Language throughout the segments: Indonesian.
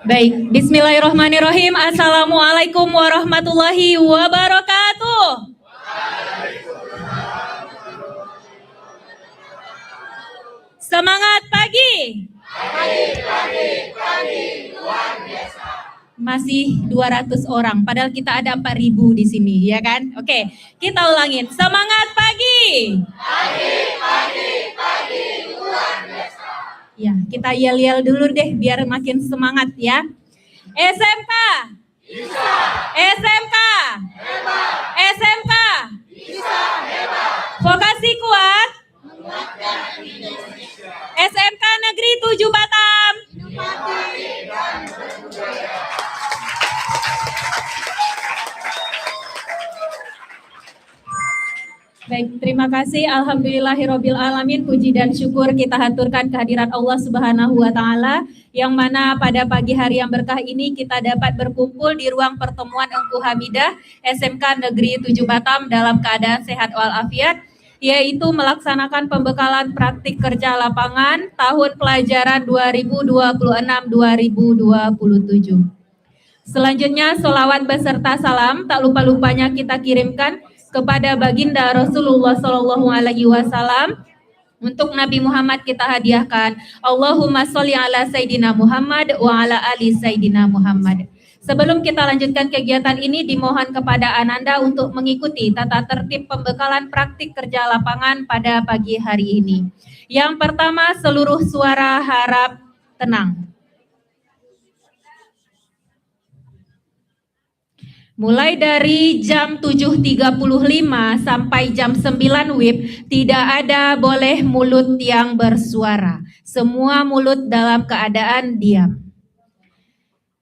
Baik, bismillahirrahmanirrahim. Assalamualaikum warahmatullahi wabarakatuh. Semangat pagi. Luar biasa. Masih 200 orang, padahal kita ada 4.000 di sini, ya kan? Oke, kita ulangin. Semangat pagi. Pagi, luar biasa. Ya, kita yel-yel dulu deh biar makin semangat ya. SMK. Bisa. SMK. Hebat. SMK. Bisa hebat. Vokasi kuat. Menguatkan Indonesia. SMK Negeri 7 Batam. Inovasi dan berbudaya. Baik, terima kasih. Alhamdulillahirabbil alamin. Puji dan syukur kita haturkan kehadirat Allah Subhanahu wa taala yang mana pada pagi hari yang berkah ini kita dapat berkumpul di ruang pertemuan Engku Hamidah SMK Negeri 7 Batam dalam keadaan sehat walafiat, yaitu melaksanakan pembekalan praktik kerja lapangan tahun pelajaran 2026-2027. Selanjutnya sholawat beserta salam tak lupa-lupanya kita kirimkan kepada baginda Rasulullah Shallallahu Alaihi Wasallam. Untuk Nabi Muhammad kita hadiahkan Allahumma sholli ala Sayyidina Muhammad wa ala ali Sayyidina Muhammad. Sebelum kita lanjutkan kegiatan ini, dimohon kepada Ananda untuk mengikuti tata tertib pembekalan praktik kerja lapangan pada pagi hari ini. Yang pertama, seluruh suara harap tenang. Mulai dari jam 7.35 sampai jam 9 WIB, tidak ada boleh mulut yang bersuara. Semua mulut dalam keadaan diam.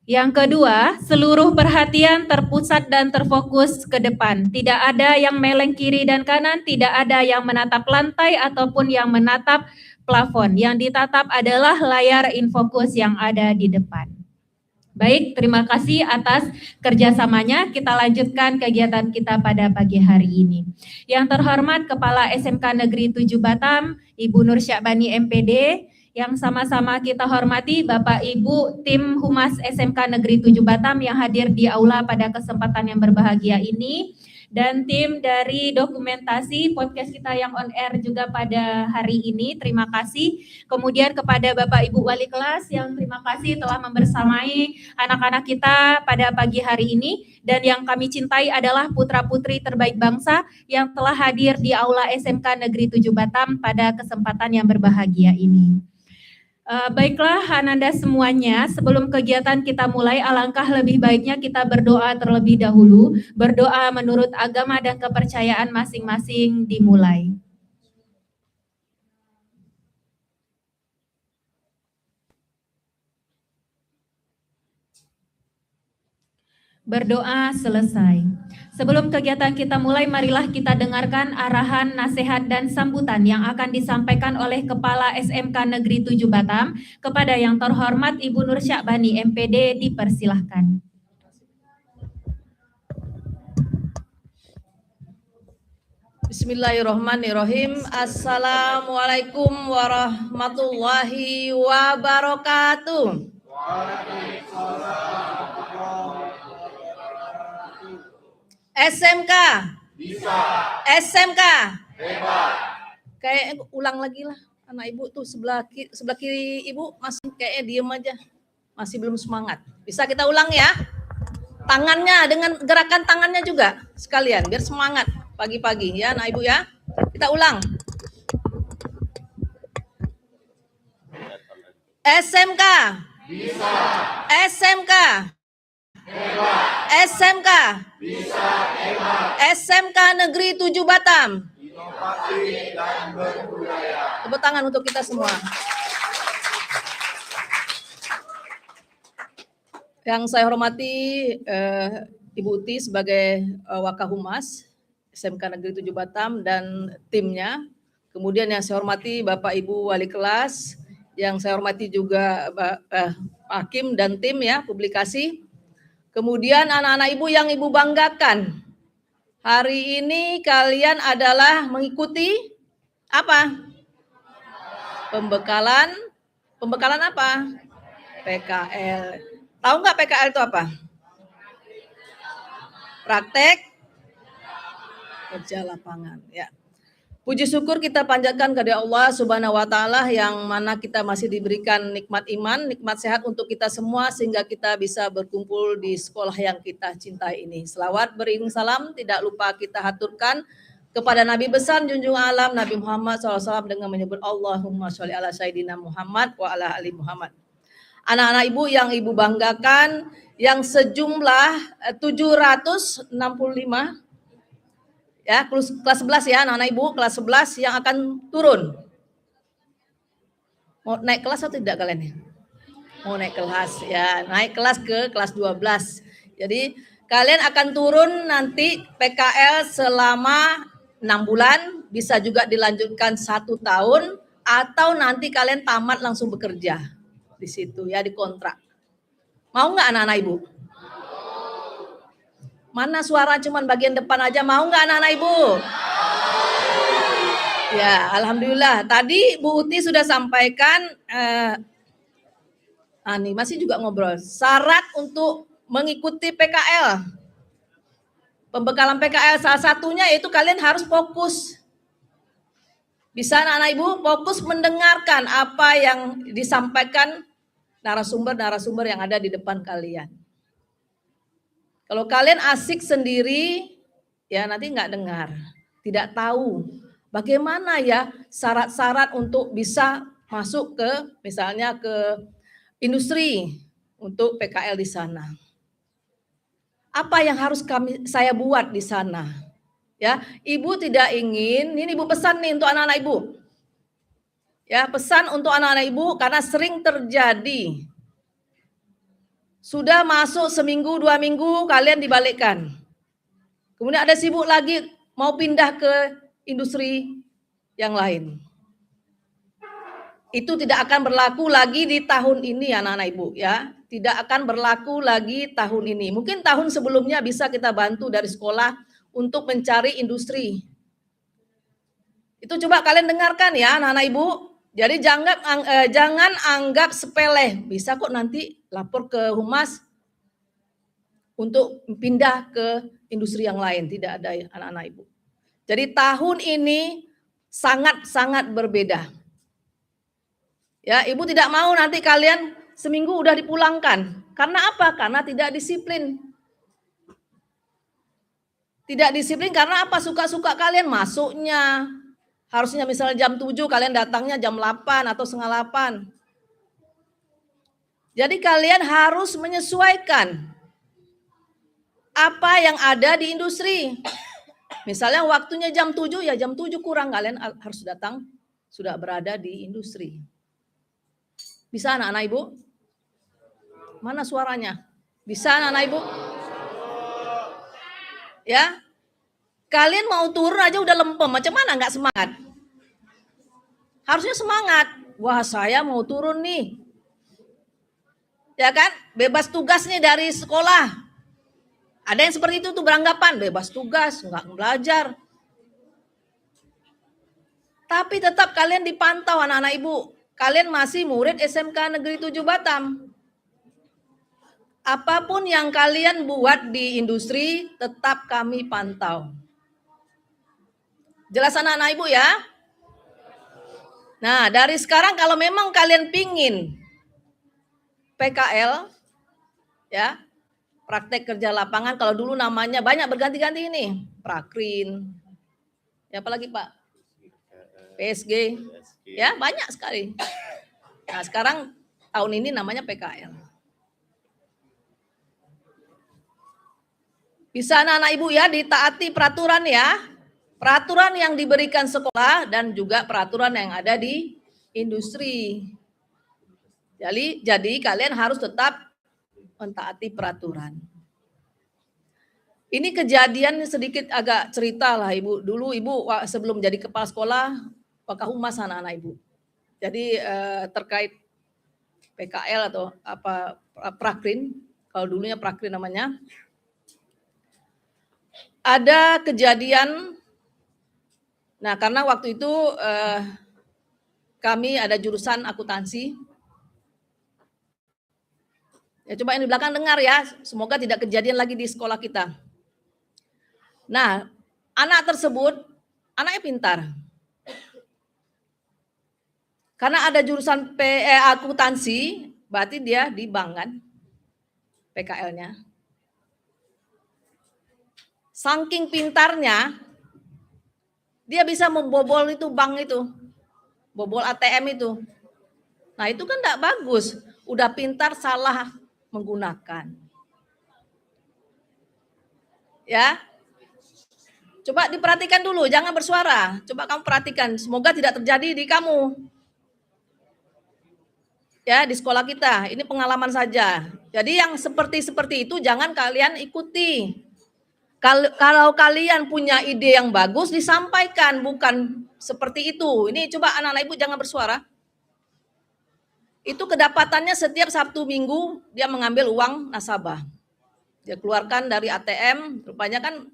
Yang kedua, seluruh perhatian terpusat dan terfokus ke depan. Tidak ada yang meleng kiri dan kanan, tidak ada yang menatap lantai ataupun yang menatap plafon. Yang ditatap adalah layar infokus yang ada di depan. Baik, terima kasih atas kerjasamanya. Kita lanjutkan kegiatan kita pada pagi hari ini. Yang terhormat Kepala SMK Negeri 7 Batam, Ibu Nur Syakbani MPD, yang sama-sama kita hormati Bapak Ibu tim Humas SMK Negeri 7 Batam yang hadir di aula pada kesempatan yang berbahagia ini, dan tim dari dokumentasi podcast kita yang on air juga pada hari ini. Terima kasih. Kemudian kepada Bapak Ibu Wali Kelas yang terima kasih telah membersamai anak-anak kita pada pagi hari ini. Dan yang kami cintai adalah putra-putri terbaik bangsa yang telah hadir di aula SMK Negeri 7 Batam pada kesempatan yang berbahagia ini. Baiklah Ananda semuanya, sebelum kegiatan kita mulai, alangkah lebih baiknya kita berdoa terlebih dahulu. Berdoa menurut agama dan kepercayaan masing-masing dimulai. Berdoa selesai. Sebelum kegiatan kita mulai, marilah kita dengarkan arahan, nasihat, dan sambutan yang akan disampaikan oleh Kepala SMK Negeri 7 Batam kepada yang terhormat Ibu Nur Syakbani MPD, dipersilahkan. Bismillahirrahmanirrahim. Assalamualaikum warahmatullahi wabarakatuh. SMK bisa. SMK hebat. Kayak ulang lagi lah. Anak ibu tuh sebelah kiri ibu masih kayaknya diem aja. Masih belum semangat. Bisa kita ulang ya? Tangannya dengan gerakan tangannya juga sekalian biar semangat pagi-pagi ya anak ibu ya. Kita ulang. SMK bisa. SMK hebat. SMK bisa hebat. SMK Negeri 7 Batam. Inovasi dan berbudaya. Tepuk tangan untuk kita semua. Yang saya hormati Ibu Uti sebagai Wakahumas SMK Negeri 7 Batam dan timnya. Kemudian yang saya hormati Bapak Ibu Wali Kelas, yang saya hormati juga Hakim dan tim ya publikasi. Kemudian anak-anak ibu yang ibu banggakan. Hari ini kalian adalah mengikuti apa? Pembekalan apa? PKL. Tahu nggak PKL itu apa? Praktek kerja lapangan. Ya. Puji syukur kita panjatkan kepada Allah Subhanahu wa taala yang mana kita masih diberikan nikmat iman, nikmat sehat untuk kita semua sehingga kita bisa berkumpul di sekolah yang kita cintai ini. Selawat beriring salam tidak lupa kita haturkan kepada Nabi besar junjungan alam Nabi Muhammad SAW dengan menyebut Allahumma sholli ala sayyidina Muhammad wa ala ali Muhammad. Anak-anak ibu yang ibu banggakan yang sejumlah 765 ya, kelas 11 ya, anak-anak ibu kelas 11 yang akan turun. Mau naik kelas atau tidak kalian? Mau naik kelas ya, naik kelas ke kelas 12. Jadi kalian akan turun nanti PKL selama 6 bulan, bisa juga dilanjutkan 1 tahun, atau nanti kalian tamat langsung bekerja di situ ya, di kontrak. Mau nggak anak-anak ibu? Mana suara cuman bagian depan aja, mau nggak anak-anak ibu? Ya, alhamdulillah. Tadi Bu Uti sudah sampaikan, nih masih juga ngobrol. Syarat untuk mengikuti PKL, pembekalan PKL salah satunya yaitu kalian harus fokus. Bisa anak-anak ibu fokus mendengarkan apa yang disampaikan narasumber-narasumber yang ada di depan kalian. Kalau kalian asik sendiri, ya nanti nggak dengar, tidak tahu bagaimana ya syarat-syarat untuk bisa masuk ke misalnya ke industri untuk PKL di sana. Apa yang harus saya buat di sana? Ya, ibu tidak ingin, ini ibu pesan nih untuk anak-anak ibu. Ya, pesan untuk anak-anak ibu karena sering terjadi. Sudah masuk seminggu, 2 minggu, kalian dibalikkan. Kemudian ada sibuk lagi, mau pindah ke industri yang lain. Itu tidak akan berlaku lagi di tahun ini anak-anak ibu ya. Tidak akan berlaku lagi tahun ini. Mungkin tahun sebelumnya bisa kita bantu dari sekolah untuk mencari industri. Itu coba kalian dengarkan ya anak-anak ibu. Jadi jangan anggap sepele. Bisa kok nanti lapor ke humas untuk pindah ke industri yang lain. Tidak ada ya anak-anak ibu. Jadi tahun ini sangat-sangat berbeda. Ya, ibu tidak mau nanti kalian seminggu udah dipulangkan. Karena apa? Karena tidak disiplin. Tidak disiplin karena apa? Suka-suka kalian masuknya. Harusnya misalnya jam 7 kalian datangnya jam 8 atau setengah 8. Jadi kalian harus menyesuaikan apa yang ada di industri. Misalnya waktunya jam 7, ya jam 7 kurang kalian harus datang sudah berada di industri. Bisa anak-anak ibu? Mana suaranya? Bisa anak-anak ibu? Ya, kalian mau turun aja udah lempem, macam mana nggak semangat? Harusnya semangat. Wah, saya mau turun nih. Ya kan? Bebas tugas nih dari sekolah. Ada yang seperti itu tuh beranggapan bebas tugas, nggak belajar. Tapi tetap kalian dipantau anak-anak ibu. Kalian masih murid SMK Negeri 7 Batam. Apapun yang kalian buat di industri, tetap kami pantau. Jelas anak-anak ibu ya? Nah, dari sekarang kalau memang kalian pingin PKL, ya, praktek kerja lapangan, kalau dulu namanya banyak berganti-ganti ini, Prakrin, ya apalagi Pak? PSG, ya banyak sekali. Nah sekarang tahun ini namanya PKL. Bisa anak-anak ibu ya ditaati peraturan ya. Peraturan yang diberikan sekolah dan juga peraturan yang ada di industri. Jadi kalian harus tetap mentaati peraturan. Ini kejadian sedikit agak cerita lah ibu. Dulu ibu sebelum jadi kepala sekolah, Wakahumas anak-anak ibu. Jadi terkait PKL atau apa Prakrin, kalau dulunya Prakrin namanya, ada kejadian. Nah, karena waktu itu kami ada jurusan akuntansi. Ya coba yang di belakang dengar ya, semoga tidak kejadian lagi di sekolah kita. Nah, anak tersebut, anaknya pintar. Karena ada jurusan akuntansi, berarti dia di bank kan, PKL-nya. Saking pintarnya, dia bisa membobol itu bank itu, bobol ATM itu. Nah itu kan tidak bagus, udah pintar salah menggunakan. Ya, coba diperhatikan dulu, jangan bersuara. Coba kamu perhatikan, semoga tidak terjadi di kamu. Ya, di sekolah kita, ini pengalaman saja. Jadi yang seperti itu jangan kalian ikuti. Kalau kalian punya ide yang bagus, disampaikan, bukan seperti itu. Ini coba anak-anak ibu jangan bersuara. Itu kedapatannya setiap Sabtu Minggu dia mengambil uang nasabah. Dia keluarkan dari ATM, rupanya kan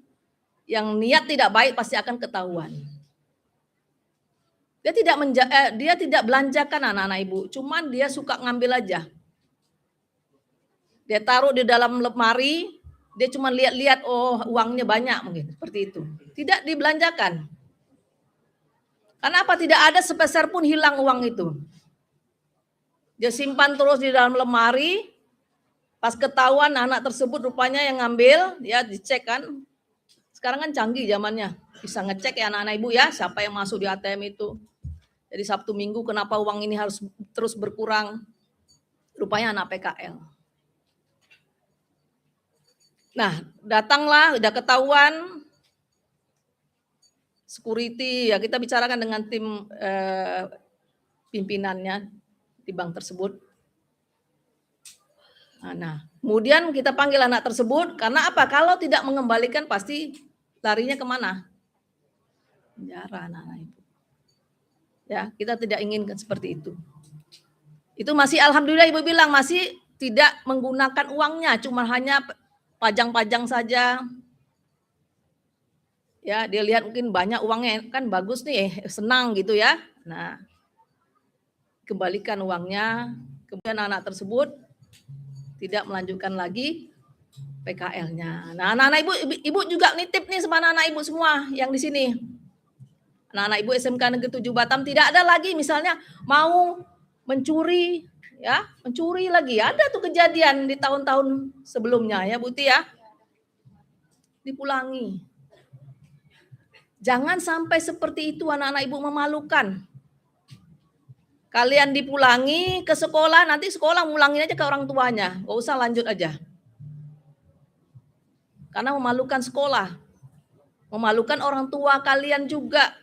yang niat tidak baik pasti akan ketahuan. Dia tidak belanjakan anak-anak ibu, cuman dia suka ngambil aja. Dia taruh di dalam lemari, dia cuma lihat-lihat, oh uangnya banyak mungkin, seperti itu. Tidak dibelanjakan. Karena apa? Tidak ada sepeser pun hilang uang itu. Dia simpan terus di dalam lemari, pas ketahuan anak tersebut rupanya yang ngambil, ya dicek kan. Sekarang kan canggih zamannya, bisa ngecek ya anak-anak ibu ya, siapa yang masuk di ATM itu. Jadi Sabtu Minggu kenapa uang ini harus terus berkurang? Rupanya anak PKL. Nah, datanglah, udah ketahuan, security, ya kita bicarakan dengan tim pimpinannya di bank tersebut. Nah, kemudian kita panggil anak tersebut, karena apa? Kalau tidak mengembalikan pasti larinya kemana? Penjara anak-anak ibu. Ya, kita tidak inginkan seperti itu. Itu masih alhamdulillah ibu bilang masih tidak menggunakan uangnya, cuma hanya pajang-pajang saja. Ya, dia lihat mungkin banyak uangnya, kan bagus nih, senang gitu ya. Nah, kembalikan uangnya, kemudian anak tersebut tidak melanjutkan lagi PKL-nya. Nah, anak-anak ibu juga nitip nih sama anak-anak ibu semua yang di sini. Anak-anak ibu SMK Negeri 7 Batam tidak ada lagi misalnya mau mencuri, ya, mencuri lagi. Ada tuh kejadian di tahun-tahun sebelumnya ya, Buti ya. Dipulangi. Jangan sampai seperti itu anak-anak ibu, memalukan. Kalian dipulangi ke sekolah, nanti sekolah mulangin aja ke orang tuanya, gak usah lanjut aja. Karena memalukan sekolah, memalukan orang tua kalian juga.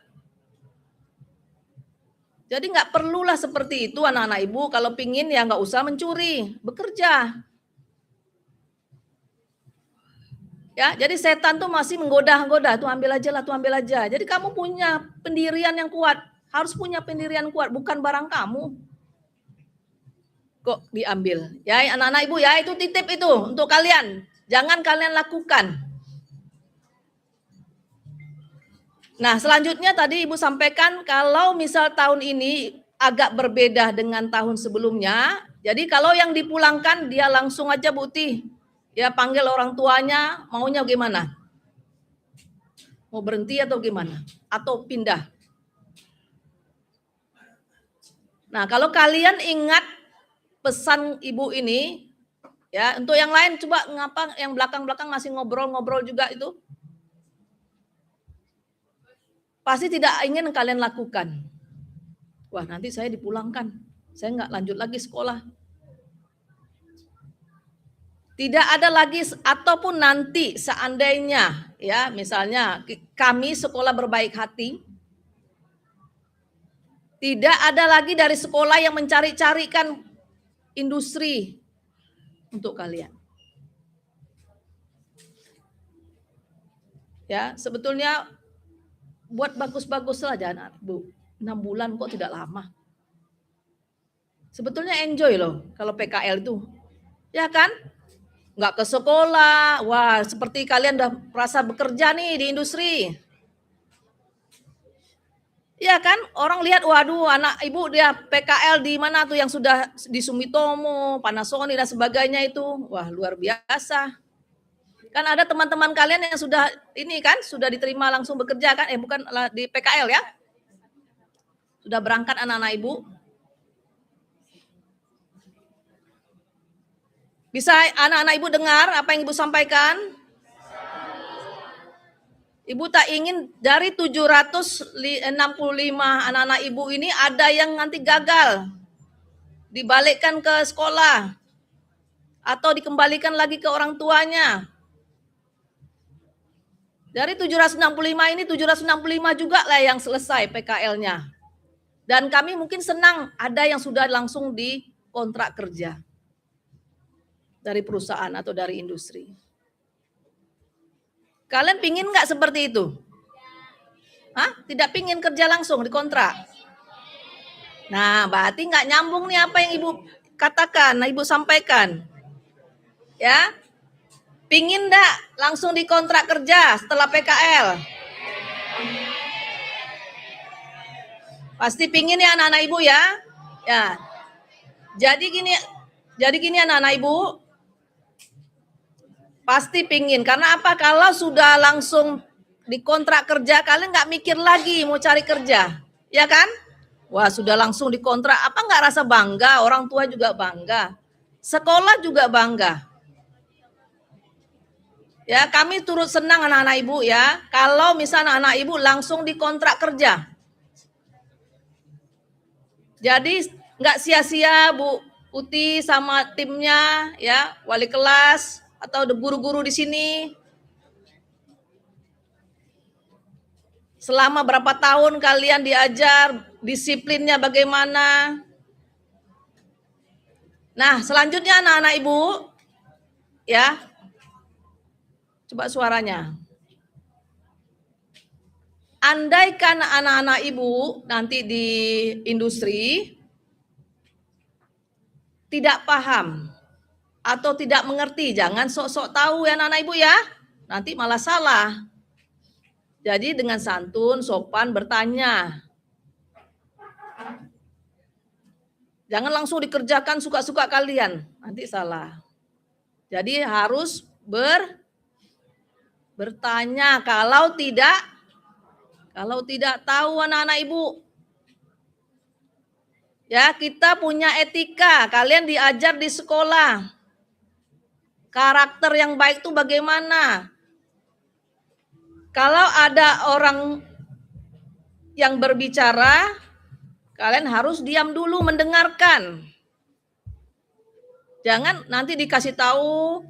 Jadi nggak perlulah seperti itu anak-anak ibu, kalau pingin ya nggak usah mencuri, bekerja. Ya, jadi setan tuh masih menggoda-goda, tuh ambil aja lah, tuh ambil aja. Jadi kamu punya pendirian yang kuat, harus punya pendirian kuat, bukan barang kamu. Kok diambil? Ya, anak-anak ibu ya, itu titip itu untuk kalian. Jangan kalian lakukan. Nah, selanjutnya tadi Ibu sampaikan kalau misal tahun ini agak berbeda dengan tahun sebelumnya. Jadi kalau yang dipulangkan dia langsung aja Buti, ya panggil orang tuanya, maunya gimana? Mau berhenti atau gimana? Atau pindah? Nah, kalau kalian ingat pesan Ibu ini, ya untuk yang lain coba ngapa yang belakang-belakang masih ngobrol-ngobrol juga itu? Pasti tidak ingin kalian lakukan. Wah, nanti saya dipulangkan. Saya nggak lanjut lagi sekolah. Tidak ada lagi, ataupun nanti seandainya, ya misalnya kami sekolah berbaik hati, tidak ada lagi dari sekolah yang mencari-carikan industri untuk kalian. Ya, sebetulnya buat bagus-bagus saja anak Bu. 6 bulan kok tidak lama. Sebetulnya enjoy loh kalau PKL itu. Ya kan? Nggak ke sekolah. Wah, seperti kalian udah merasa bekerja nih di industri. Ya kan, orang lihat, waduh anak ibu dia PKL di mana tuh yang sudah di Sumitomo, Panasonic dan sebagainya itu. Wah, luar biasa. Kan ada teman-teman kalian yang sudah ini kan, sudah diterima langsung bekerja kan? Bukan di PKL ya? Sudah berangkat anak-anak ibu. Bisa anak-anak ibu dengar apa yang ibu sampaikan? Ibu tak ingin dari 765 anak-anak ibu ini ada yang nanti gagal, dibalikkan ke sekolah, atau dikembalikan lagi ke orang tuanya. Dari 765 ini, 765 juga lah yang selesai PKL-nya. Dan kami mungkin senang ada yang sudah langsung di kontrak kerja dari perusahaan atau dari industri. Kalian pingin nggak seperti itu? Hah? Tidak pingin kerja langsung di kontrak? Nah, berarti nggak nyambung nih apa yang ibu katakan, ibu sampaikan. Ya, pingin nggak langsung di kontrak kerja setelah PKL? Pasti pingin ya anak-anak ibu ya. Ya. Jadi gini anak-anak ibu. Pasti pingin. Karena apa? Kalau sudah langsung di kontrak kerja, kalian nggak mikir lagi mau cari kerja. Ya kan? Wah, sudah langsung dikontrak. Apa nggak rasa bangga? Orang tua juga bangga. Sekolah juga bangga. Ya, kami turut senang anak-anak ibu ya. Kalau misalnya anak ibu langsung dikontrak kerja. Jadi nggak sia-sia Bu Uti sama timnya ya, wali kelas atau guru-guru di sini. Selama berapa tahun kalian diajar disiplinnya bagaimana? Nah, selanjutnya anak-anak ibu ya. Coba suaranya. Andaikan anak-anak ibu nanti di industri tidak paham atau tidak mengerti, jangan sok-sok tahu ya anak-anak ibu ya. Nanti malah salah. Jadi dengan santun, sopan bertanya. Jangan langsung dikerjakan suka-suka kalian, nanti salah. Jadi harus bertanya kalau tidak tahu anak-anak ibu. Ya, kita punya etika, kalian diajar di sekolah. Karakter yang baik itu bagaimana? Kalau ada orang yang berbicara, kalian harus diam dulu mendengarkan. Jangan nanti dikasih tahu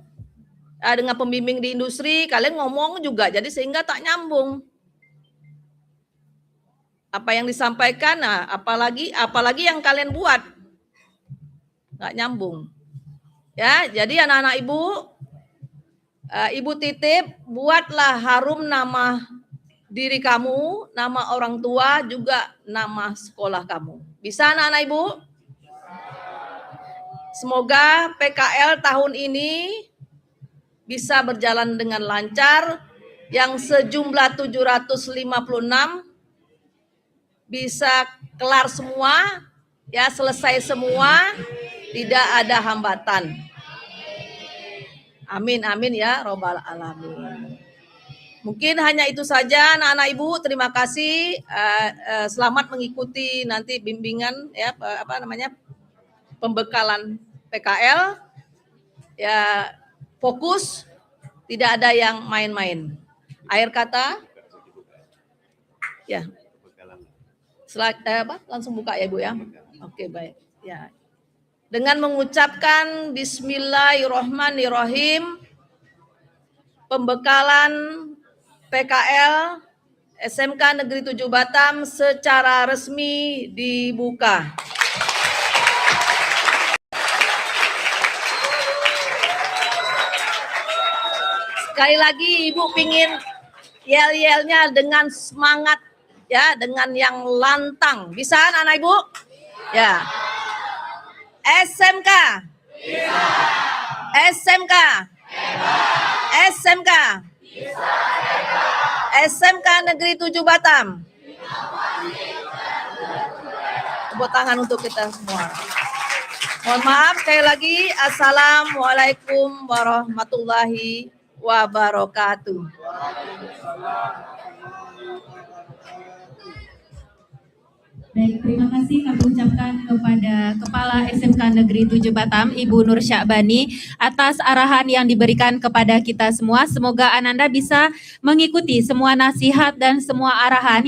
dengan pembimbing di industri, kalian ngomong juga, jadi sehingga tak nyambung. Apa yang disampaikan, nah, apalagi yang kalian buat, nggak nyambung. Ya, jadi anak-anak ibu, ibu titip, buatlah harum nama diri kamu, nama orang tua, juga nama sekolah kamu. Bisa anak-anak ibu? Semoga PKL tahun ini bisa berjalan dengan lancar, yang sejumlah 756 bisa kelar semua, ya selesai semua, tidak ada hambatan. Amin, amin ya robbal alamin. Mungkin hanya itu saja anak-anak ibu, terima kasih. Selamat mengikuti nanti bimbingan ya pembekalan PKL. Ya, fokus, tidak ada yang main-main. Akhir kata, ya. Langsung buka ya Bu ya. Oke, baik. Ya. Dengan mengucapkan Bismillahirrohmanirrohim, pembekalan PKL SMK Negeri 7 Batam secara resmi dibuka. Sekali lagi Ibu pingin yel-yelnya dengan semangat ya, dengan yang lantang. Bisa anak-anak Ibu? Ya. SMK. Bisa. SMK. Hebat. SMK. Bisa. SMK Negeri 7 Batam. tepuk tangan untuk kita semua. Mohon maaf sekali lagi. Assalamualaikum warahmatullahi wabarakatuh. Baik, terima kasih kami ucapkan kepada Kepala SMK Negeri 7 Batam, Ibu Nur Syakbani, atas arahan yang diberikan kepada kita semua. Semoga Ananda bisa mengikuti semua nasihat dan semua arahan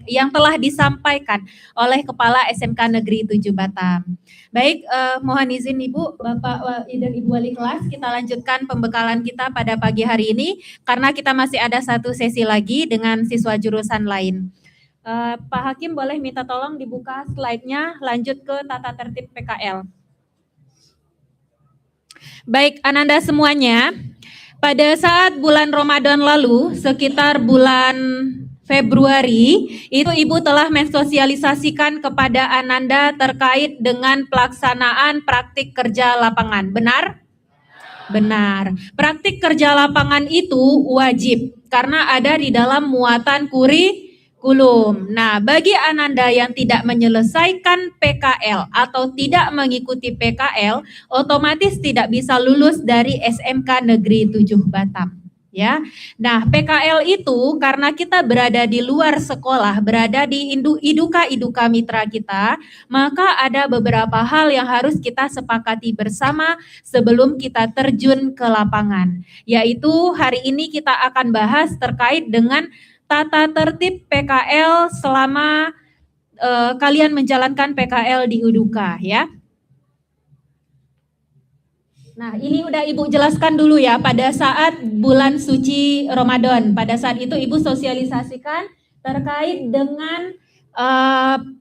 yang telah disampaikan oleh Kepala SMK Negeri 7 Batam. Baik, mohon izin Ibu, Bapak dan Ibu Wali Kelas, kita lanjutkan pembekalan kita pada pagi hari ini karena kita masih ada satu sesi lagi dengan siswa jurusan lain. Pak Hakim boleh minta tolong dibuka slide-nya, lanjut ke tata tertib PKL. Baik, Ananda semuanya, pada saat bulan Ramadan lalu, sekitar bulan Februari, itu Ibu telah mensosialisasikan kepada Ananda terkait dengan pelaksanaan praktik kerja lapangan. Benar? Benar. Praktik kerja lapangan itu wajib karena ada di dalam muatan kurikulum. Nah, bagi Ananda yang tidak menyelesaikan PKL atau tidak mengikuti PKL, otomatis tidak bisa lulus dari SMK Negeri 7 Batam. Ya, nah PKL itu karena kita berada di luar sekolah, berada di iduka mitra kita, maka ada beberapa hal yang harus kita sepakati bersama sebelum kita terjun ke lapangan. Yaitu hari ini kita akan bahas terkait dengan tata tertib PKL selama kalian menjalankan PKL di iduka, ya. Nah, ini udah Ibu jelaskan dulu ya, pada saat bulan suci Ramadan. Pada saat itu Ibu sosialisasikan terkait dengan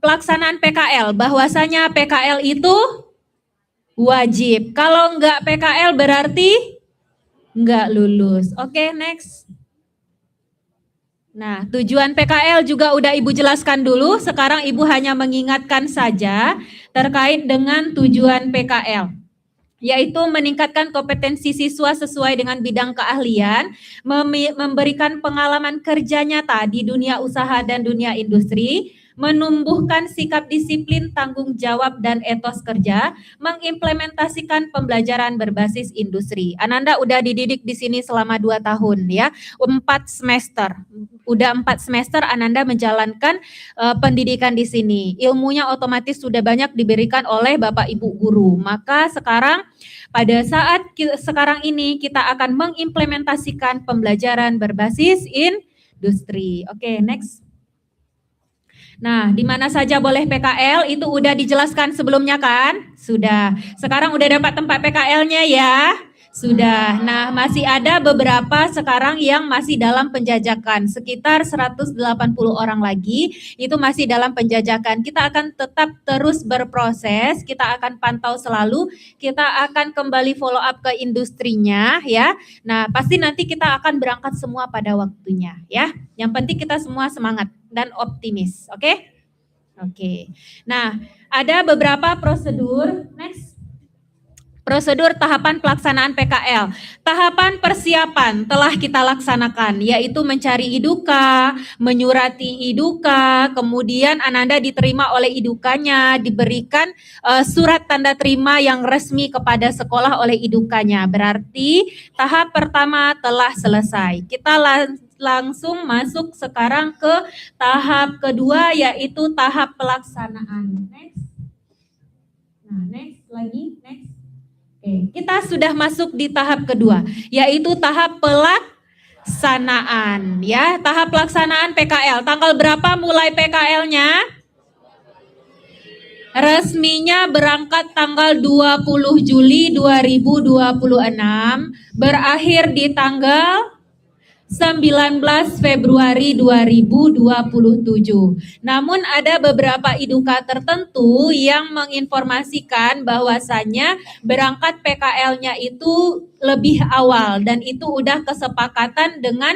pelaksanaan PKL, bahwasanya PKL itu wajib. Kalau enggak PKL berarti enggak lulus. Oke, next. Nah, tujuan PKL juga udah Ibu jelaskan dulu, sekarang Ibu hanya mengingatkan saja terkait dengan tujuan PKL. Yaitu meningkatkan kompetensi siswa sesuai dengan bidang keahlian, memberikan pengalaman kerja nyata di dunia usaha dan dunia industri, menumbuhkan sikap disiplin, tanggung jawab, dan etos kerja, mengimplementasikan pembelajaran berbasis industri. Ananda udah dididik di sini selama 2 tahun ya, 4 semester. Udah 4 semester Ananda menjalankan pendidikan di sini. Ilmunya otomatis sudah banyak diberikan oleh Bapak Ibu guru. Maka sekarang pada saat sekarang ini kita akan mengimplementasikan pembelajaran berbasis industri. Oke, next. Nah, di mana saja boleh PKL itu udah dijelaskan sebelumnya kan? Sudah. Sekarang udah dapat tempat PKL-nya ya? Sudah. Nah, masih ada beberapa sekarang yang masih dalam penjajakan. Sekitar 180 orang lagi itu masih dalam penjajakan. Kita akan tetap terus berproses, kita akan pantau selalu, kita akan kembali follow up ke industrinya ya. Nah, pasti nanti kita akan berangkat semua pada waktunya ya. Yang penting kita semua semangat dan optimis, oke? Oke. Nah, ada beberapa prosedur. Next. Prosedur tahapan pelaksanaan PKL. Tahapan persiapan telah kita laksanakan, yaitu mencari iduka, menyurati iduka, kemudian Ananda diterima oleh idukanya, diberikan surat tanda terima yang resmi kepada sekolah oleh idukanya. Berarti tahap pertama telah selesai. Kita langsung masuk sekarang ke tahap kedua, yaitu tahap pelaksanaan. Next. Nah, next lagi, next. Oke, kita sudah masuk di tahap kedua, yaitu tahap pelaksanaan. Ya, tahap pelaksanaan PKL. Tanggal berapa mulai PKL-nya? Resminya berangkat tanggal 20 Juli 2026, berakhir di tanggal 19 Februari 2027. Namun ada beberapa iduka tertentu yang menginformasikan bahwasannya berangkat PKL-nya itu lebih awal dan itu udah kesepakatan dengan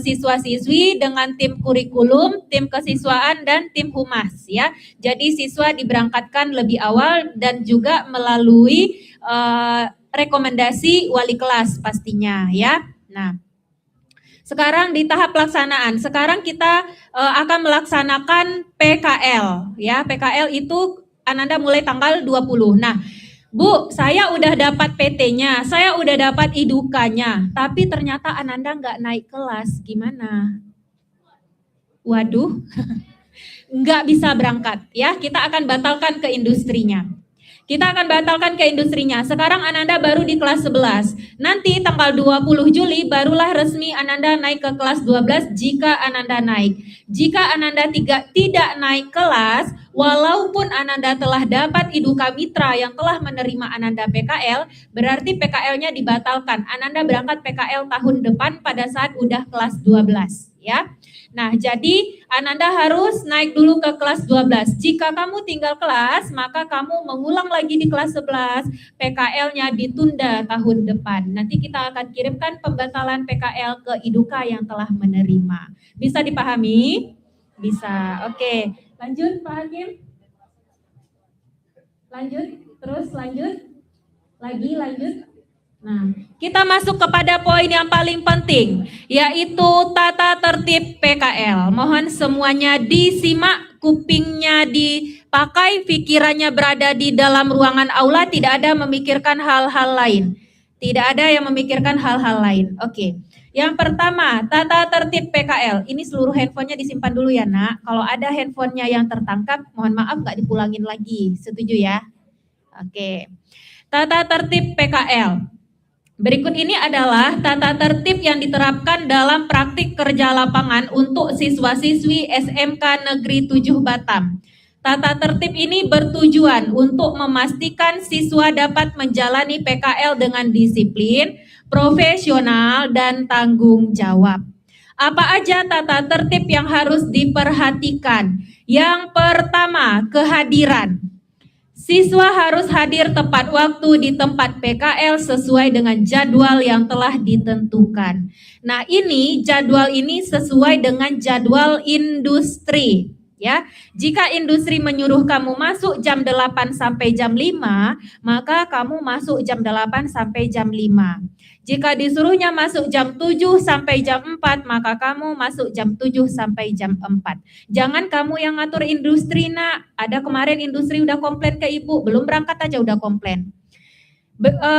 siswa-siswi, dengan tim kurikulum, tim kesiswaan dan tim humas ya. Jadi siswa diberangkatkan lebih awal dan juga melalui rekomendasi wali kelas pastinya ya. Nah, Sekarang di tahap pelaksanaan. Sekarang kita akan melaksanakan PKL ya. PKL itu Ananda mulai tanggal 20. Nah, Bu, saya udah dapat PT-nya, saya udah dapat idukanya, tapi ternyata Ananda nggak naik kelas, gimana? Waduh, nggak bisa berangkat ya. Kita akan batalkan ke industrinya. Kita akan batalkan ke industrinya. Sekarang Ananda baru di kelas 11. Nanti tanggal 20 Juli barulah resmi Ananda naik ke kelas 12 jika Ananda naik. Jika Ananda tidak naik kelas, walaupun Ananda telah dapat Iduka Mitra yang telah menerima Ananda PKL, berarti PKL-nya dibatalkan. Ananda berangkat PKL tahun depan pada saat udah kelas 12 ya. Nah, jadi Ananda harus naik dulu ke kelas 12. Jika kamu tinggal kelas, maka kamu mengulang lagi di kelas 11, PKL-nya ditunda tahun depan. Nanti kita akan kirimkan pembatalan PKL ke Iduka yang telah menerima. Bisa dipahami? Bisa. Oke, lanjut Pak Hakim. Lanjut, terus lanjut. Lagi lanjut. Nah, kita masuk kepada poin yang paling penting, yaitu tata tertib PKL. Mohon semuanya disimak, kupingnya dipakai, pikirannya berada di dalam ruangan aula, tidak ada memikirkan hal-hal lain. Tidak ada yang memikirkan hal-hal lain. Oke. Yang pertama, tata tertib PKL. Ini seluruh handphonenya disimpan dulu ya, Nak. Kalau ada handphonenya yang tertangkap, mohon maaf nggak dipulangin lagi. Setuju ya? Oke. Tata tertib PKL. Berikut ini adalah tata tertib yang diterapkan dalam praktik kerja lapangan untuk siswa-siswi SMK Negeri 7 Batam. Tata tertib ini bertujuan untuk memastikan siswa dapat menjalani PKL dengan disiplin, profesional, dan tanggung jawab. Apa aja tata tertib yang harus diperhatikan? Yang pertama, kehadiran. Siswa harus hadir tepat waktu di tempat PKL sesuai dengan jadwal yang telah ditentukan. Nah, ini jadwal ini sesuai dengan jadwal industri. Ya, jika industri menyuruh kamu masuk jam 8 sampai jam 5, maka kamu masuk jam 8 sampai jam 5. Jika disuruhnya masuk jam 7 sampai jam 4, maka kamu masuk jam 7 sampai jam 4. Jangan kamu yang ngatur industri, Nak. Ada kemarin industri udah komplain ke Ibu, belum berangkat aja udah komplain.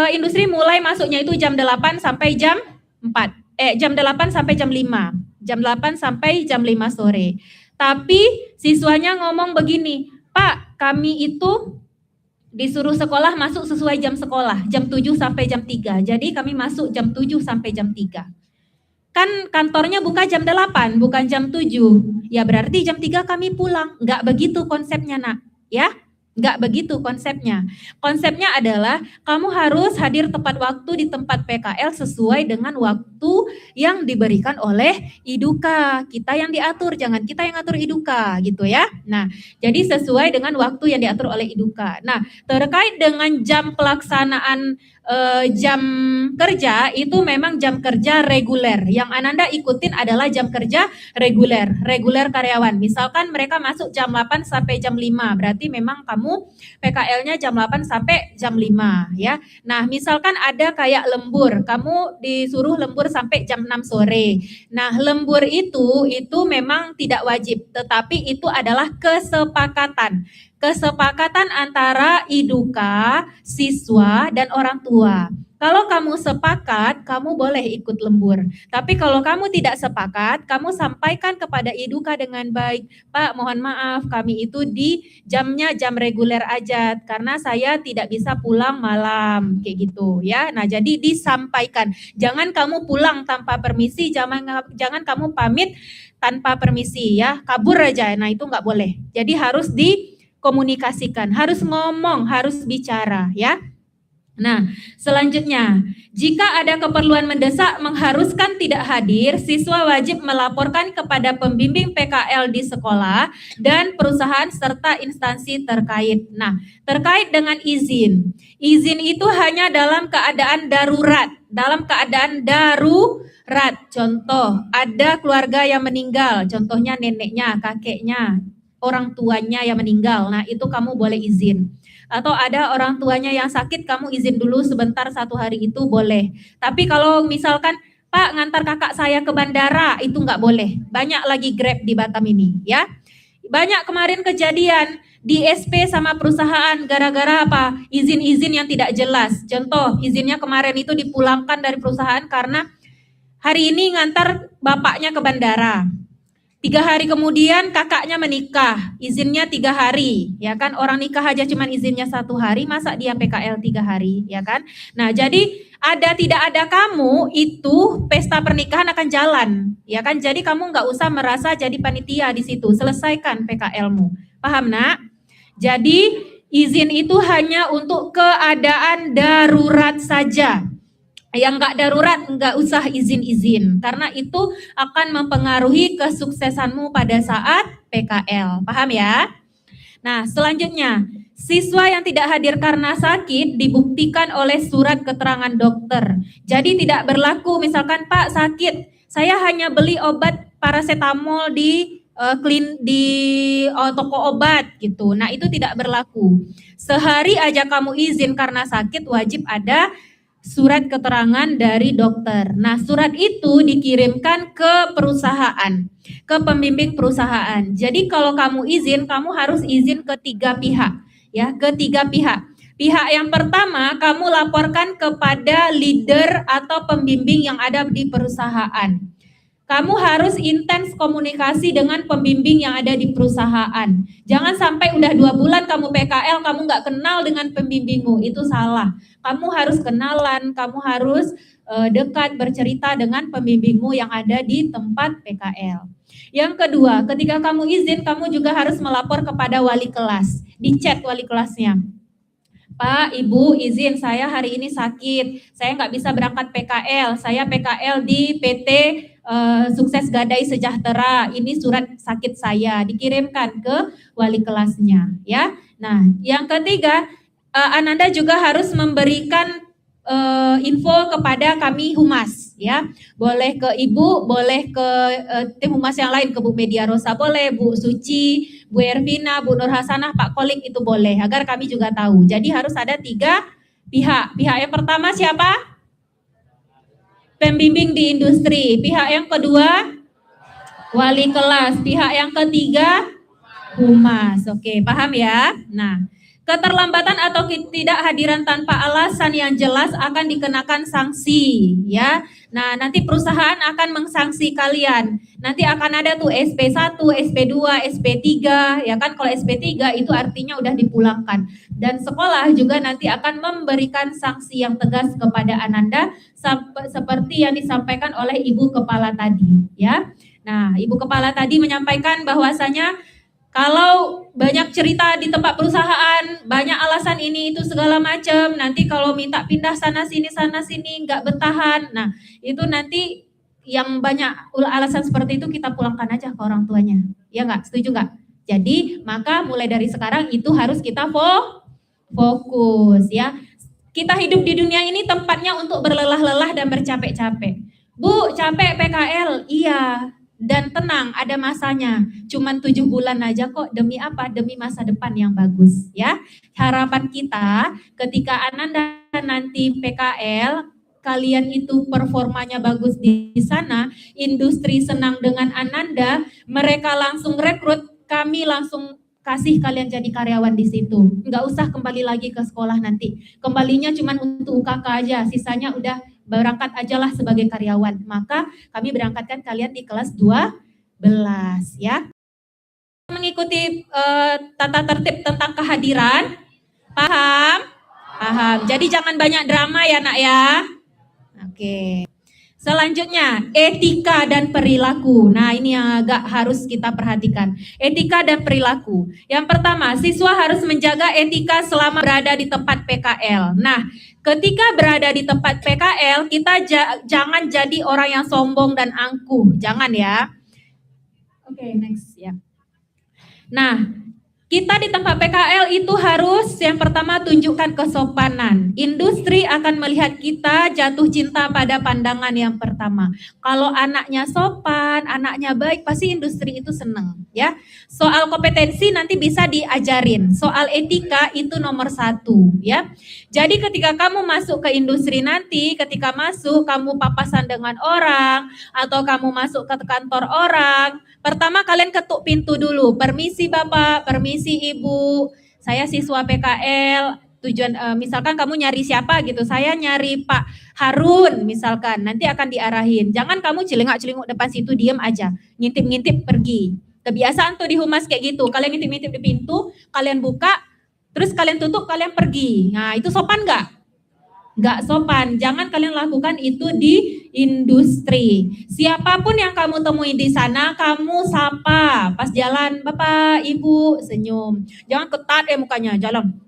Industri mulai masuknya itu jam 8 sampai jam 4. Jam 8 sampai jam 5. Jam 8 sampai jam 5 sore. Tapi siswanya ngomong begini, Pak, kami itu disuruh sekolah masuk sesuai jam sekolah, jam 7 sampai jam 3. Jadi kami masuk jam 7 sampai jam 3. Kan kantornya buka jam 8, bukan jam 7. Ya berarti jam 3 kami pulang. Enggak begitu konsepnya, Nak. Ya? Enggak begitu konsepnya. Konsepnya adalah kamu harus hadir tepat waktu di tempat PKL sesuai dengan waktu yang diberikan oleh Iduka. Kita yang diatur, jangan kita yang ngatur Iduka gitu ya. Nah, jadi sesuai dengan waktu yang diatur oleh Iduka. Nah, terkait dengan jam pelaksanaan jam kerja itu memang jam kerja reguler. Yang Ananda ikutin adalah jam kerja reguler karyawan. Misalkan mereka masuk jam 8 sampai jam 5, berarti memang kamu PKL-nya jam 8 sampai jam 5 ya. Nah, misalkan ada kayak lembur, kamu disuruh lembur sampai jam 6 sore. Nah, lembur itu memang tidak wajib, tetapi itu adalah kesepakatan antara Iduka, siswa, dan orang tua. Kalau kamu sepakat, kamu boleh ikut lembur. Tapi kalau kamu tidak sepakat, kamu sampaikan kepada Iduka dengan baik, Pak, mohon maaf, kami itu di jamnya jam reguler aja, karena saya tidak bisa pulang malam, kayak gitu ya. Nah, jadi disampaikan. Jangan kamu pulang tanpa permisi, jangan kamu pamit tanpa permisi ya, kabur aja. Nah, itu nggak boleh. Jadi harus dikomunikasikan, harus ngomong, harus bicara ya. Nah, selanjutnya, jika ada keperluan mendesak mengharuskan tidak hadir, siswa wajib melaporkan kepada pembimbing PKL di sekolah dan perusahaan serta instansi terkait. Nah, terkait dengan izin. Izin itu hanya dalam keadaan darurat. Contoh, ada keluarga yang meninggal, contohnya neneknya, kakeknya, orang tuanya yang meninggal. Nah, itu kamu boleh izin. Atau ada orang tuanya yang sakit, kamu izin dulu sebentar 1 hari itu boleh. Tapi kalau misalkan, Pak, ngantar kakak saya ke bandara, itu nggak boleh. Banyak lagi Grab di Batam ini, ya. Banyak kemarin kejadian di SP sama perusahaan gara-gara apa? Izin-izin yang tidak jelas. Contoh, izinnya kemarin itu dipulangkan dari perusahaan karena hari ini ngantar bapaknya ke bandara. 3 hari kemudian kakaknya menikah, izinnya 3 hari, ya kan? Orang nikah aja cuman izinnya 1 hari, masa dia PKL 3 hari, ya kan? Nah, jadi ada tidak ada kamu, itu pesta pernikahan akan jalan, ya kan? Jadi kamu nggak usah merasa jadi panitia di situ, selesaikan PKL-mu. Paham, Nak? Jadi izin itu hanya untuk keadaan darurat saja. Yang nggak darurat nggak usah izin-izin karena itu akan mempengaruhi kesuksesanmu pada saat PKL. Paham ya? Nah, selanjutnya, siswa yang tidak hadir karena sakit dibuktikan oleh surat keterangan dokter. Jadi tidak berlaku misalkan Pak sakit, saya hanya beli obat paracetamol di toko obat gitu. Nah, itu tidak berlaku. Sehari aja kamu izin karena sakit wajib ada surat keterangan dari dokter. Nah, surat itu dikirimkan ke perusahaan, ke pembimbing perusahaan. Jadi kalau kamu izin, kamu harus izin ke 3 pihak, ya, ke 3 pihak. Pihak yang pertama, kamu laporkan kepada leader atau pembimbing yang ada di perusahaan. Kamu harus intens komunikasi dengan pembimbing yang ada di perusahaan. Jangan sampai udah 2 bulan kamu PKL, kamu nggak kenal dengan pembimbingmu, itu salah. Kamu harus kenalan, kamu harus dekat bercerita dengan pembimbingmu yang ada di tempat PKL. Yang kedua, ketika kamu izin, kamu juga harus melapor kepada wali kelas, di chat wali kelasnya. Pak, Ibu, izin saya hari ini sakit, saya nggak bisa berangkat PKL, saya PKL di PT Sukses Gadai Sejahtera, ini surat sakit saya, dikirimkan ke wali kelasnya, ya. Nah, yang ketiga, Ananda juga harus memberikan info kepada kami humas, ya. Boleh ke Ibu, boleh ke tim humas yang lain, ke Bu Media Rosa boleh, Bu Suci, Bu Ervina, Bu Nur Hasanah, Pak Kolik itu boleh, agar kami juga tahu. Jadi harus ada 3 pihak. Pihak yang pertama siapa? Pembimbing di industri. Pihak yang kedua, wali kelas. Pihak yang ketiga, humas. Oke, paham ya? Nah, keterlambatan atau ketidakhadiran tanpa alasan yang jelas akan dikenakan sanksi, ya. Nah, nanti perusahaan akan mengsanksi kalian. Nanti akan ada tuh SP1, SP2, SP3, ya kan? Kalau SP3 itu artinya udah dipulangkan. Dan sekolah juga nanti akan memberikan sanksi yang tegas kepada Ananda seperti yang disampaikan oleh Ibu Kepala tadi, ya. Nah, Ibu Kepala tadi menyampaikan bahwasanya kalau banyak cerita di tempat perusahaan, banyak alasan ini itu segala macam, nanti kalau minta pindah sana sini nggak bertahan. Nah, itu nanti yang banyak alasan seperti itu kita pulangkan aja ke orang tuanya. Ya nggak? Setuju nggak? Jadi, maka mulai dari sekarang itu harus kita fokus, ya. Kita hidup di dunia ini tempatnya untuk berlelah-lelah dan bercapek-capek. Bu, capek PKL? Iya. Dan tenang, ada masanya. Cuman 7 bulan aja kok. Demi apa? Demi masa depan yang bagus, ya. Harapan kita ketika Ananda nanti PKL, kalian itu performanya bagus di sana, industri senang dengan Ananda, mereka langsung rekrut, kami langsung kasih kalian jadi karyawan di situ. Nggak usah kembali lagi ke sekolah nanti. Kembalinya cuman untuk UKK aja, sisanya udah berangkat ajalah sebagai karyawan. Maka kami berangkatkan kalian di kelas 12, ya. Mengikuti tata tertib tentang kehadiran, paham? Paham. Jadi jangan banyak drama ya, Nak ya. Oke. Selanjutnya, etika dan perilaku. Nah, ini yang agak harus kita perhatikan. Etika dan perilaku. Yang pertama, siswa harus menjaga etika selama berada di tempat PKL. Nah, ketika berada di tempat PKL, kita jangan jadi orang yang sombong dan angkuh. Jangan ya. Oke, next ya. Nah, Kita di tempat PKL itu harus yang pertama tunjukkan kesopanan. Industri akan melihat kita jatuh cinta pada pandangan yang pertama. Kalau anaknya sopan, anaknya baik, pasti industri itu senang, ya. Soal kompetensi nanti bisa diajarin. Soal etika itu nomor 1, ya. Jadi ketika kamu masuk ke industri nanti, ketika masuk kamu papasan dengan orang atau kamu masuk ke kantor orang, pertama kalian ketuk pintu dulu. Permisi Bapak, permisi Ibu. Saya siswa PKL. Tujuan misalkan kamu nyari siapa gitu. Saya nyari Pak Harun misalkan. Nanti akan diarahin. Jangan kamu celingak-celinguk depan situ diam aja. Ngintip-ngintip pergi. Kebiasaan tuh di humas kayak gitu. Kalian ngintip-ngintip di pintu, kalian buka, terus kalian tutup, kalian pergi. Nah, itu sopan nggak? Nggak sopan. Jangan kalian lakukan itu di industri. Siapapun yang kamu temui di sana, kamu sapa. Pas jalan, Bapak, Ibu, senyum. Jangan ketat mukanya, jalan.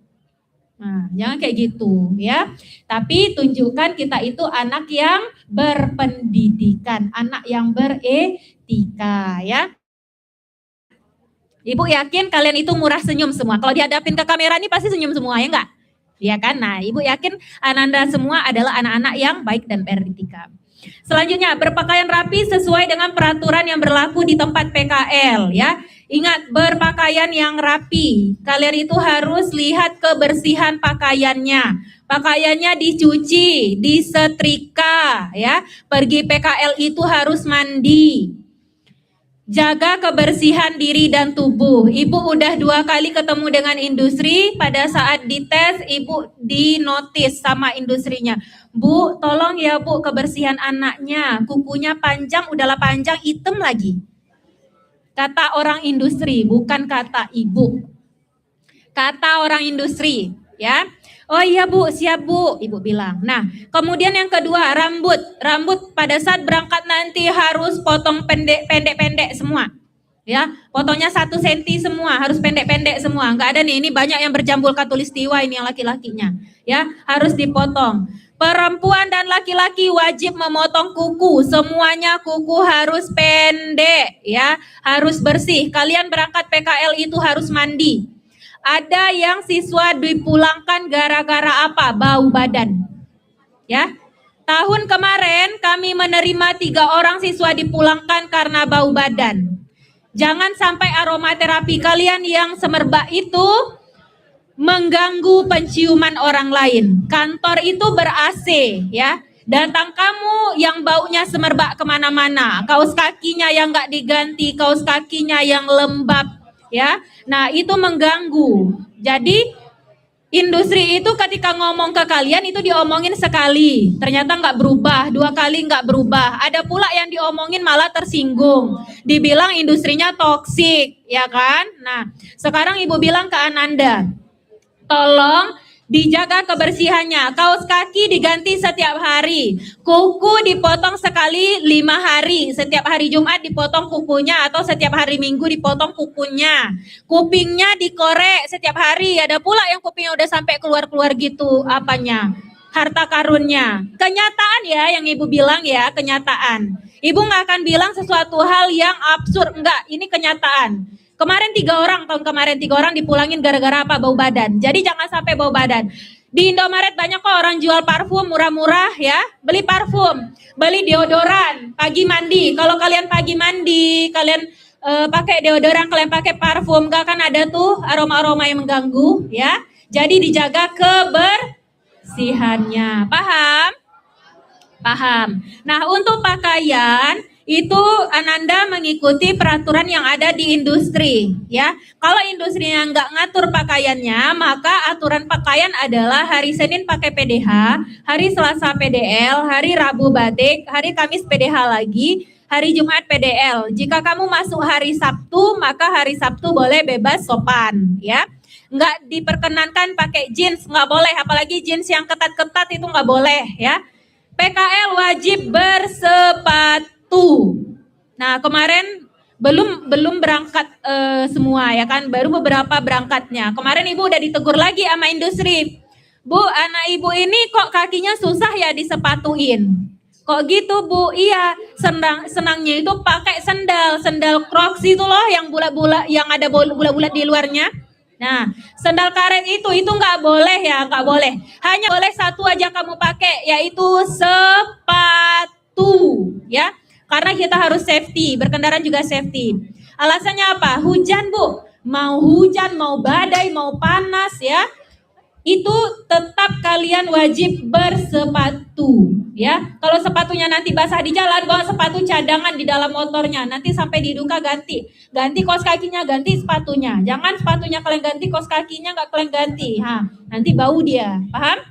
Nah, jangan kayak gitu ya. Tapi tunjukkan kita itu anak yang berpendidikan, anak yang beretika ya. Ibu yakin kalian itu murah senyum semua. Kalau dihadapin ke kamera ini pasti senyum semua ya enggak? Ya kan? Nah, Ibu yakin Ananda semua adalah anak-anak yang baik dan beretika. Selanjutnya, berpakaian rapi sesuai dengan peraturan yang berlaku di tempat PKL ya. Ingat, berpakaian yang rapi. Kalian itu harus lihat kebersihan pakaiannya. Pakaiannya dicuci, disetrika ya. Pergi PKL itu harus mandi. Jaga kebersihan diri dan tubuh. Ibu udah 2 kali ketemu dengan industri. Pada saat dites, Ibu dinotis sama industrinya. Bu, tolong ya Bu, kebersihan anaknya. Kukunya panjang, udahlah panjang, hitam lagi. Kata orang industri, bukan kata Ibu. Kata orang industri, ya. Oh iya Bu, siap Bu, Ibu bilang. Nah, kemudian yang kedua, rambut. Rambut pada saat berangkat nanti harus potong pendek-pendek semua. Ya, potongnya 1 cm semua, harus pendek-pendek semua. Enggak ada nih, ini banyak yang berjambul katulistiwa ini yang laki-lakinya. Ya, harus dipotong. Perempuan dan laki-laki wajib memotong kuku. Semuanya kuku harus pendek, ya. Harus bersih. Kalian berangkat PKL itu harus mandi. Ada yang siswa dipulangkan gara-gara apa? Bau badan. Ya. Tahun kemarin kami menerima 3 orang siswa dipulangkan karena bau badan. Jangan sampai aromaterapi kalian yang semerbak itu mengganggu penciuman orang lain. Kantor itu ber-AC ya. Datang kamu yang baunya semerbak kemana-mana. Kaos kakinya yang nggak diganti, kaos kakinya yang lembab. Ya, nah itu mengganggu. Jadi industri itu ketika ngomong ke kalian itu diomongin sekali, ternyata nggak berubah, 2 kali nggak berubah. Ada pula yang diomongin malah tersinggung, dibilang industrinya toksik, ya kan? Nah, sekarang Ibu bilang ke Ananda, tolong dijaga kebersihannya. Kaos kaki diganti setiap hari. Kuku dipotong sekali 5 hari. Setiap hari Jumat dipotong kukunya atau setiap hari Minggu dipotong kukunya. Kupingnya dikorek setiap hari. Ada pula yang kupingnya udah sampai keluar-keluar gitu apanya? Harta karunnya. Kenyataan ya yang Ibu bilang ya, kenyataan. Ibu nggak akan bilang sesuatu hal yang absurd. Enggak, ini kenyataan. Kemarin 3 orang, tahun kemarin 3 orang dipulangin gara-gara apa? Bau badan. Jadi jangan sampai bau badan. Di Indomaret banyak kok orang jual parfum murah-murah ya. Beli parfum, beli deodoran, pagi mandi. Kalau kalian pagi mandi, kalian pakai deodoran, kalian pakai parfum, gak akan ada tuh aroma-aroma yang mengganggu ya. Jadi dijaga kebersihannya. Paham? Paham. Nah, untuk pakaian itu Ananda mengikuti peraturan yang ada di industri ya. Kalau industrinya nggak ngatur pakaiannya, maka aturan pakaian adalah hari Senin pakai PDH, hari Selasa PDL, hari Rabu batik, hari Kamis PDH lagi, hari Jumat PDL. Jika kamu masuk hari Sabtu, maka hari Sabtu boleh bebas sopan ya. Nggak diperkenankan pakai jeans, nggak boleh, apalagi jeans yang ketat-ketat itu nggak boleh ya. PKL wajib bersepatu. Nah, kemarin belum berangkat semua ya kan, baru beberapa berangkatnya. Kemarin Ibu udah ditegur lagi sama industri. Bu, anak Ibu ini kok kakinya susah ya disepatuin. Kok gitu Bu? Iya, senangnya itu pakai sendal Crocs itu loh yang bulat-bulat, yang ada bulat-bulat di luarnya. Nah, sendal karet itu nggak boleh ya, nggak boleh. Hanya boleh satu aja kamu pakai, yaitu sepatu, ya. Karena kita harus safety, berkendara juga safety. Alasannya apa? Hujan, Bu. Mau hujan, mau badai, mau panas, ya. Itu tetap kalian wajib bersepatu, ya. Kalau sepatunya nanti basah di jalan, bawa sepatu cadangan di dalam motornya. Nanti sampai di duka ganti kaos kakinya, ganti sepatunya. Jangan sepatunya kalian ganti, kaos kakinya nggak kalian ganti. Nanti bau dia, paham?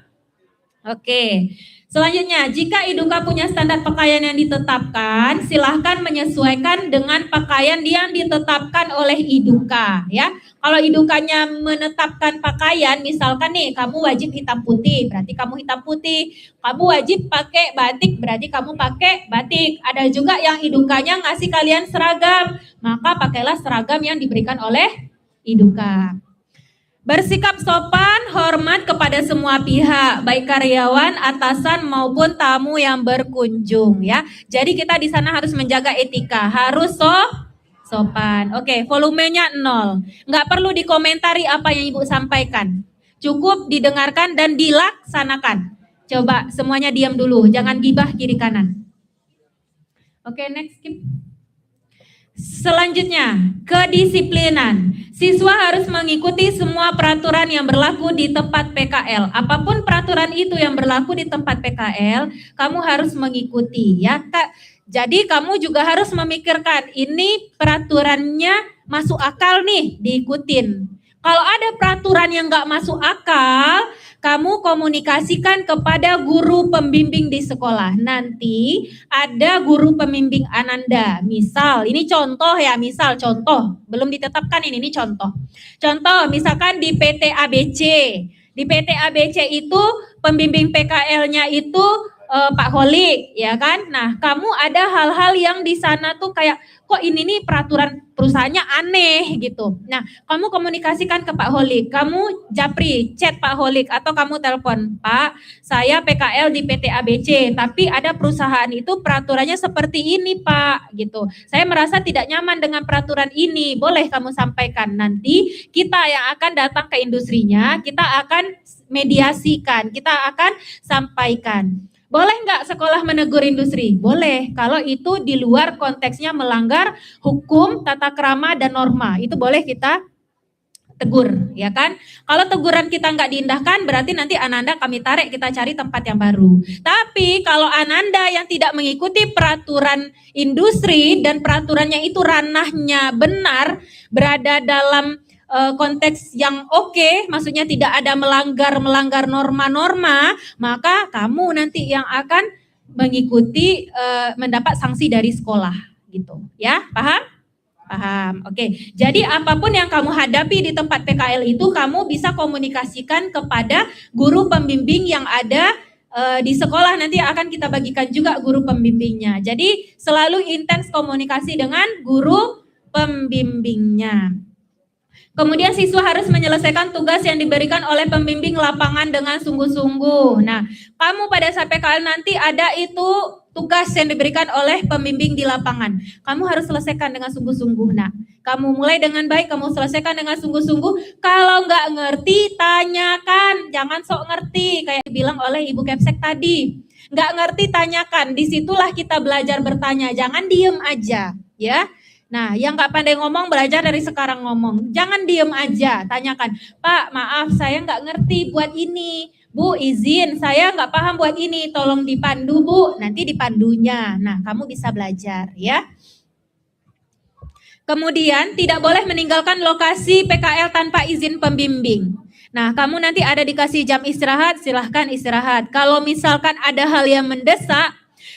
Oke. Selanjutnya, jika Iduka punya standar pakaian yang ditetapkan, silahkan menyesuaikan dengan pakaian yang ditetapkan oleh Iduka, ya. Kalau Idukanya menetapkan pakaian, misalkan nih, kamu wajib hitam putih, berarti kamu hitam putih. Kamu wajib pakai batik, berarti kamu pakai batik. Ada juga yang Idukanya ngasih kalian seragam, maka pakailah seragam yang diberikan oleh Iduka. Bersikap sopan, hormat kepada semua pihak, baik karyawan, atasan maupun tamu yang berkunjung, ya. Jadi kita di sana harus menjaga etika, harus sopan. Oke, volumenya 0. Nggak perlu dikomentari apa yang Ibu sampaikan. Cukup didengarkan dan dilaksanakan. Coba semuanya diam dulu, jangan gibah kiri kanan. Oke, next skip. Selanjutnya, kedisiplinan. Siswa harus mengikuti semua peraturan yang berlaku di tempat PKL. Apapun peraturan itu yang berlaku di tempat PKL, kamu harus mengikuti, ya, Kak. Jadi kamu juga harus memikirkan, ini peraturannya masuk akal nih, diikutin. Kalau ada peraturan yang nggak masuk akal, kamu komunikasikan kepada guru pembimbing di sekolah. Nanti ada guru pembimbing Ananda. Misal, ini contoh ya, misal contoh. Belum ditetapkan ini contoh. Contoh, misalkan di PT ABC. Di PT ABC itu pembimbing PKL-nya itu Pak Holik, ya kan? Nah, kamu ada hal-hal yang di sana tuh kayak, kok ini nih peraturan perusahaannya aneh gitu. Nah, kamu komunikasikan ke Pak Holik, kamu japri, chat Pak Holik, atau kamu telepon, Pak, saya PKL di PT ABC, tapi ada perusahaan itu peraturannya seperti ini, Pak, gitu. Saya merasa tidak nyaman dengan peraturan ini, boleh kamu sampaikan. Nanti kita yang akan datang ke industrinya, kita akan mediasikan, kita akan sampaikan. Boleh nggak sekolah menegur industri? Boleh, kalau itu di luar konteksnya melanggar hukum, tata krama, dan norma. Itu boleh kita tegur, ya kan? Kalau teguran kita nggak diindahkan, berarti nanti Ananda kami tarik, kita cari tempat yang baru. Tapi kalau Ananda yang tidak mengikuti peraturan industri, dan peraturannya itu ranahnya benar, berada dalam konteks yang oke, maksudnya tidak ada melanggar norma-norma, maka kamu nanti yang akan mengikuti mendapat sanksi dari sekolah, gitu, ya, paham? Paham, oke. Jadi apapun yang kamu hadapi di tempat PKL itu, kamu bisa komunikasikan kepada guru pembimbing yang ada di sekolah. Nanti akan kita bagikan juga guru pembimbingnya. Jadi selalu intens komunikasi dengan guru pembimbingnya. Kemudian siswa harus menyelesaikan tugas yang diberikan oleh pembimbing lapangan dengan sungguh-sungguh. Nah, kamu pada saat PKL nanti ada itu tugas yang diberikan oleh pembimbing di lapangan. Kamu harus selesaikan dengan sungguh-sungguh. Nah, kamu mulai dengan baik, kamu selesaikan dengan sungguh-sungguh. Kalau nggak ngerti, tanyakan. Jangan sok ngerti, kayak dibilang oleh Ibu Kepsek tadi. Nggak ngerti, tanyakan. Disitulah kita belajar bertanya. Jangan diem aja, ya. Nah, yang nggak pandai ngomong, belajar dari sekarang ngomong. Jangan diem aja, tanyakan. Pak, maaf, saya nggak ngerti buat ini. Bu, izin, saya nggak paham buat ini. Tolong dipandu, Bu. Nanti dipandunya. Nah, kamu bisa belajar, ya. Kemudian, tidak boleh meninggalkan lokasi PKL tanpa izin pembimbing. Nah, kamu nanti ada dikasih jam istirahat, silahkan istirahat. Kalau misalkan ada hal yang mendesak,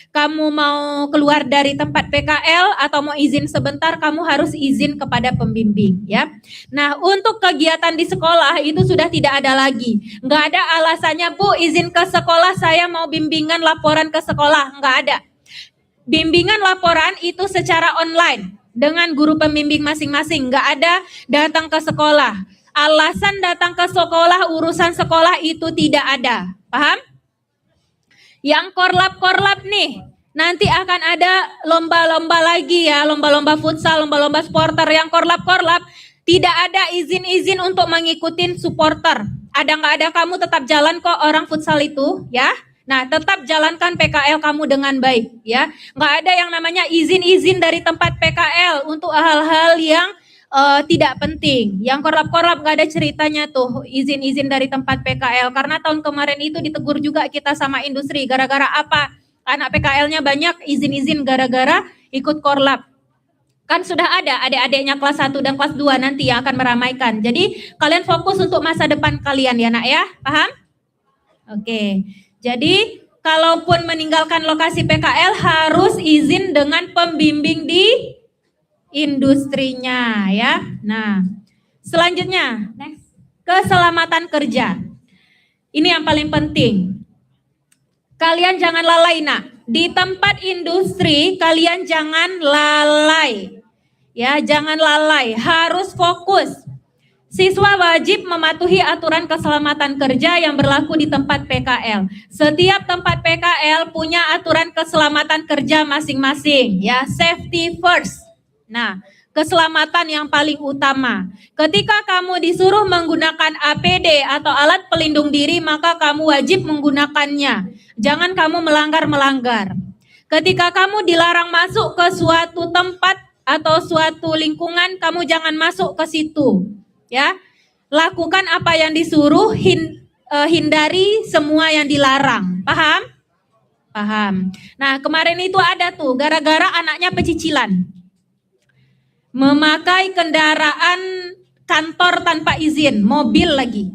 kamu mau keluar dari tempat PKL atau mau izin sebentar, kamu harus izin kepada pembimbing, ya. Nah, untuk kegiatan di sekolah itu sudah tidak ada lagi. Nggak ada alasannya, Bu, izin ke sekolah, saya mau bimbingan laporan ke sekolah. Nggak ada. Bimbingan laporan itu secara online dengan guru pembimbing masing-masing. Nggak ada datang ke sekolah. Alasan datang ke sekolah, urusan sekolah itu tidak ada. Paham? Yang korlap-korlap nih, nanti akan ada lomba-lomba lagi ya, lomba-lomba futsal, lomba-lomba supporter yang korlap-korlap. Tidak ada izin-izin untuk mengikuti supporter. Ada nggak ada kamu tetap jalan kok orang futsal itu, ya. Nah, tetap jalankan PKL kamu dengan baik, ya. Nggak ada yang namanya izin-izin dari tempat PKL untuk hal-hal yang tidak penting. Yang korlap-korlap nggak ada ceritanya tuh izin-izin dari tempat PKL. Karena tahun kemarin itu ditegur juga kita sama industri. Gara-gara apa? Anak PKL-nya banyak, izin-izin gara-gara ikut korlap. Kan sudah ada adik-adiknya kelas 1 dan kelas 2 nanti yang akan meramaikan. Jadi kalian fokus untuk masa depan kalian ya nak ya, paham? Oke, jadi kalaupun meninggalkan lokasi PKL harus izin dengan pembimbing di industrinya ya. Nah, selanjutnya next, keselamatan kerja. Ini yang paling penting. Kalian jangan lalai nak. Di tempat industri kalian jangan lalai. Ya, jangan lalai, harus fokus. Siswa wajib mematuhi aturan keselamatan kerja yang berlaku di tempat PKL. Setiap tempat PKL punya aturan keselamatan kerja masing-masing, ya, safety first. Nah, keselamatan yang paling utama. Ketika kamu disuruh menggunakan APD atau alat pelindung diri, maka kamu wajib menggunakannya. Jangan kamu melanggar-melanggar. Ketika kamu dilarang masuk ke suatu tempat atau suatu lingkungan, kamu jangan masuk ke situ. Ya, lakukan apa yang disuruh, hindari semua yang dilarang. Paham? Paham. Nah, kemarin itu ada tuh gara-gara anaknya pecicilan. Memakai kendaraan kantor tanpa izin, mobil lagi.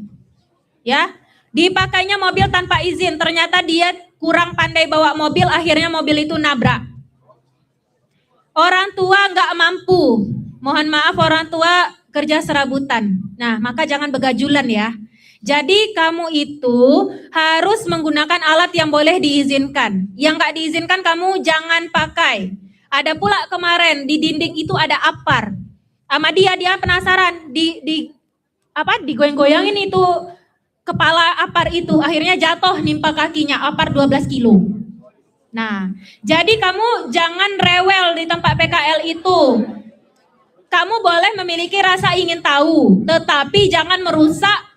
Ya, dipakainya mobil tanpa izin, ternyata dia kurang pandai bawa mobil, akhirnya mobil itu nabrak. Orang tua nggak mampu, mohon maaf orang tua kerja serabutan. Nah, maka jangan begajulan ya. Jadi kamu itu harus menggunakan alat yang boleh diizinkan. Yang nggak diizinkan kamu jangan pakai. Ada pula kemarin di dinding itu ada apar. Sama dia penasaran digoyang-goyangin itu kepala apar itu, akhirnya jatuh nimpa kakinya, apar 12 kilo. Nah, jadi kamu jangan rewel di tempat PKL itu. Kamu boleh memiliki rasa ingin tahu, tetapi jangan merusak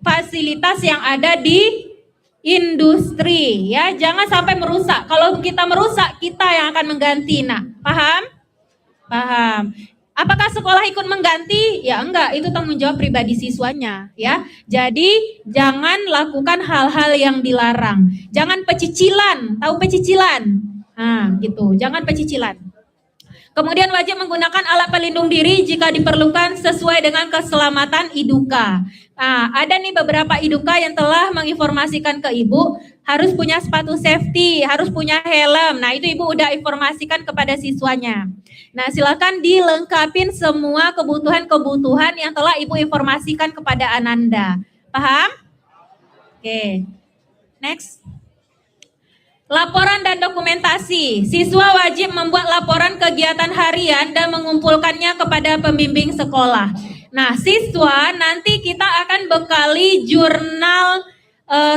fasilitas yang ada di industri, ya. Jangan sampai merusak. Kalau kita merusak, kita yang akan mengganti. Nah, paham? Paham. Apakah sekolah ikut mengganti? Ya enggak, itu tanggung jawab pribadi siswanya, ya. Jadi jangan lakukan hal-hal yang dilarang. Jangan pecicilan, tahu pecicilan? Nah, gitu. Jangan pecicilan. Kemudian wajib menggunakan alat pelindung diri jika diperlukan sesuai dengan keselamatan IDUKA. Nah, ada nih beberapa IDUKA yang telah menginformasikan ke Ibu harus punya sepatu safety, harus punya helm. Nah, itu Ibu udah informasikan kepada siswanya. Nah, silakan dilengkapin semua kebutuhan-kebutuhan yang telah Ibu informasikan kepada Ananda. Paham? Oke. Next. Laporan dan dokumentasi. Siswa wajib membuat laporan kegiatan harian dan mengumpulkannya kepada pembimbing sekolah. Nah, siswa nanti kita akan bekali jurnal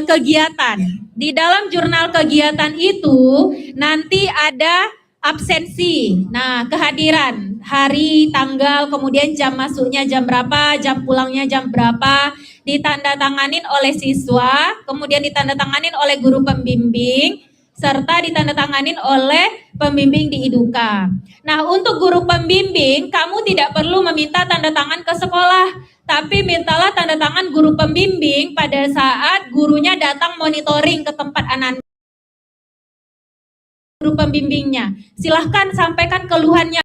kegiatan. Di dalam jurnal kegiatan itu nanti ada absensi. Nah, kehadiran, hari, tanggal, kemudian jam masuknya jam berapa, jam pulangnya jam berapa, ditandatanganin oleh siswa, kemudian ditandatanganin oleh guru pembimbing, serta ditandatanganin oleh pembimbing di IDUKA. Nah, untuk guru pembimbing, kamu tidak perlu meminta tanda tangan ke sekolah, tapi mintalah tanda tangan guru pembimbing pada saat gurunya datang monitoring ke tempat Ananda. Guru pembimbingnya, silahkan sampaikan keluhannya.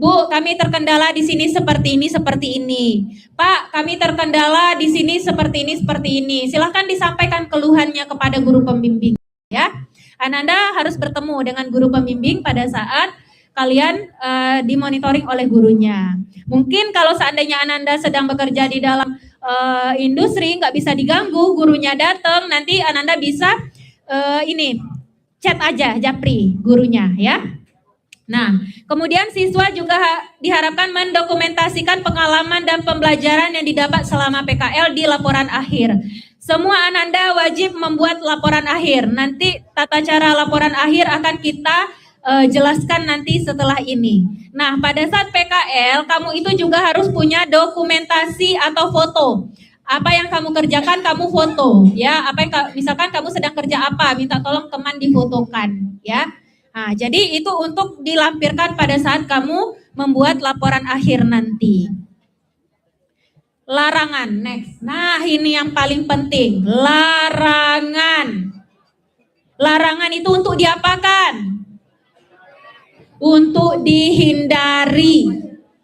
Bu, kami terkendala di sini seperti ini, seperti ini. Pak, kami terkendala di sini seperti ini, seperti ini. Silahkan disampaikan keluhannya kepada guru pembimbing. Ya, Ananda harus bertemu dengan guru pembimbing pada saat kalian dimonitoring oleh gurunya. Mungkin kalau seandainya Ananda sedang bekerja di dalam industri, nggak bisa diganggu, gurunya datang, nanti Ananda bisa chat aja, japri gurunya, ya. Nah, kemudian siswa juga diharapkan mendokumentasikan pengalaman dan pembelajaran yang didapat selama PKL di laporan akhir. Semua Ananda wajib membuat laporan akhir. Nanti tata cara laporan akhir akan kita jelaskan nanti setelah ini. Nah, pada saat PKL, kamu itu juga harus punya dokumentasi atau foto. Apa yang kamu kerjakan, kamu foto, ya. Apa yang misalkan kamu sedang kerja apa, minta tolong teman difotokan, ya. Nah, jadi itu untuk dilampirkan pada saat kamu membuat laporan akhir nanti. Larangan, next. Nah, ini yang paling penting, larangan. Larangan itu untuk diapakan? Untuk dihindari,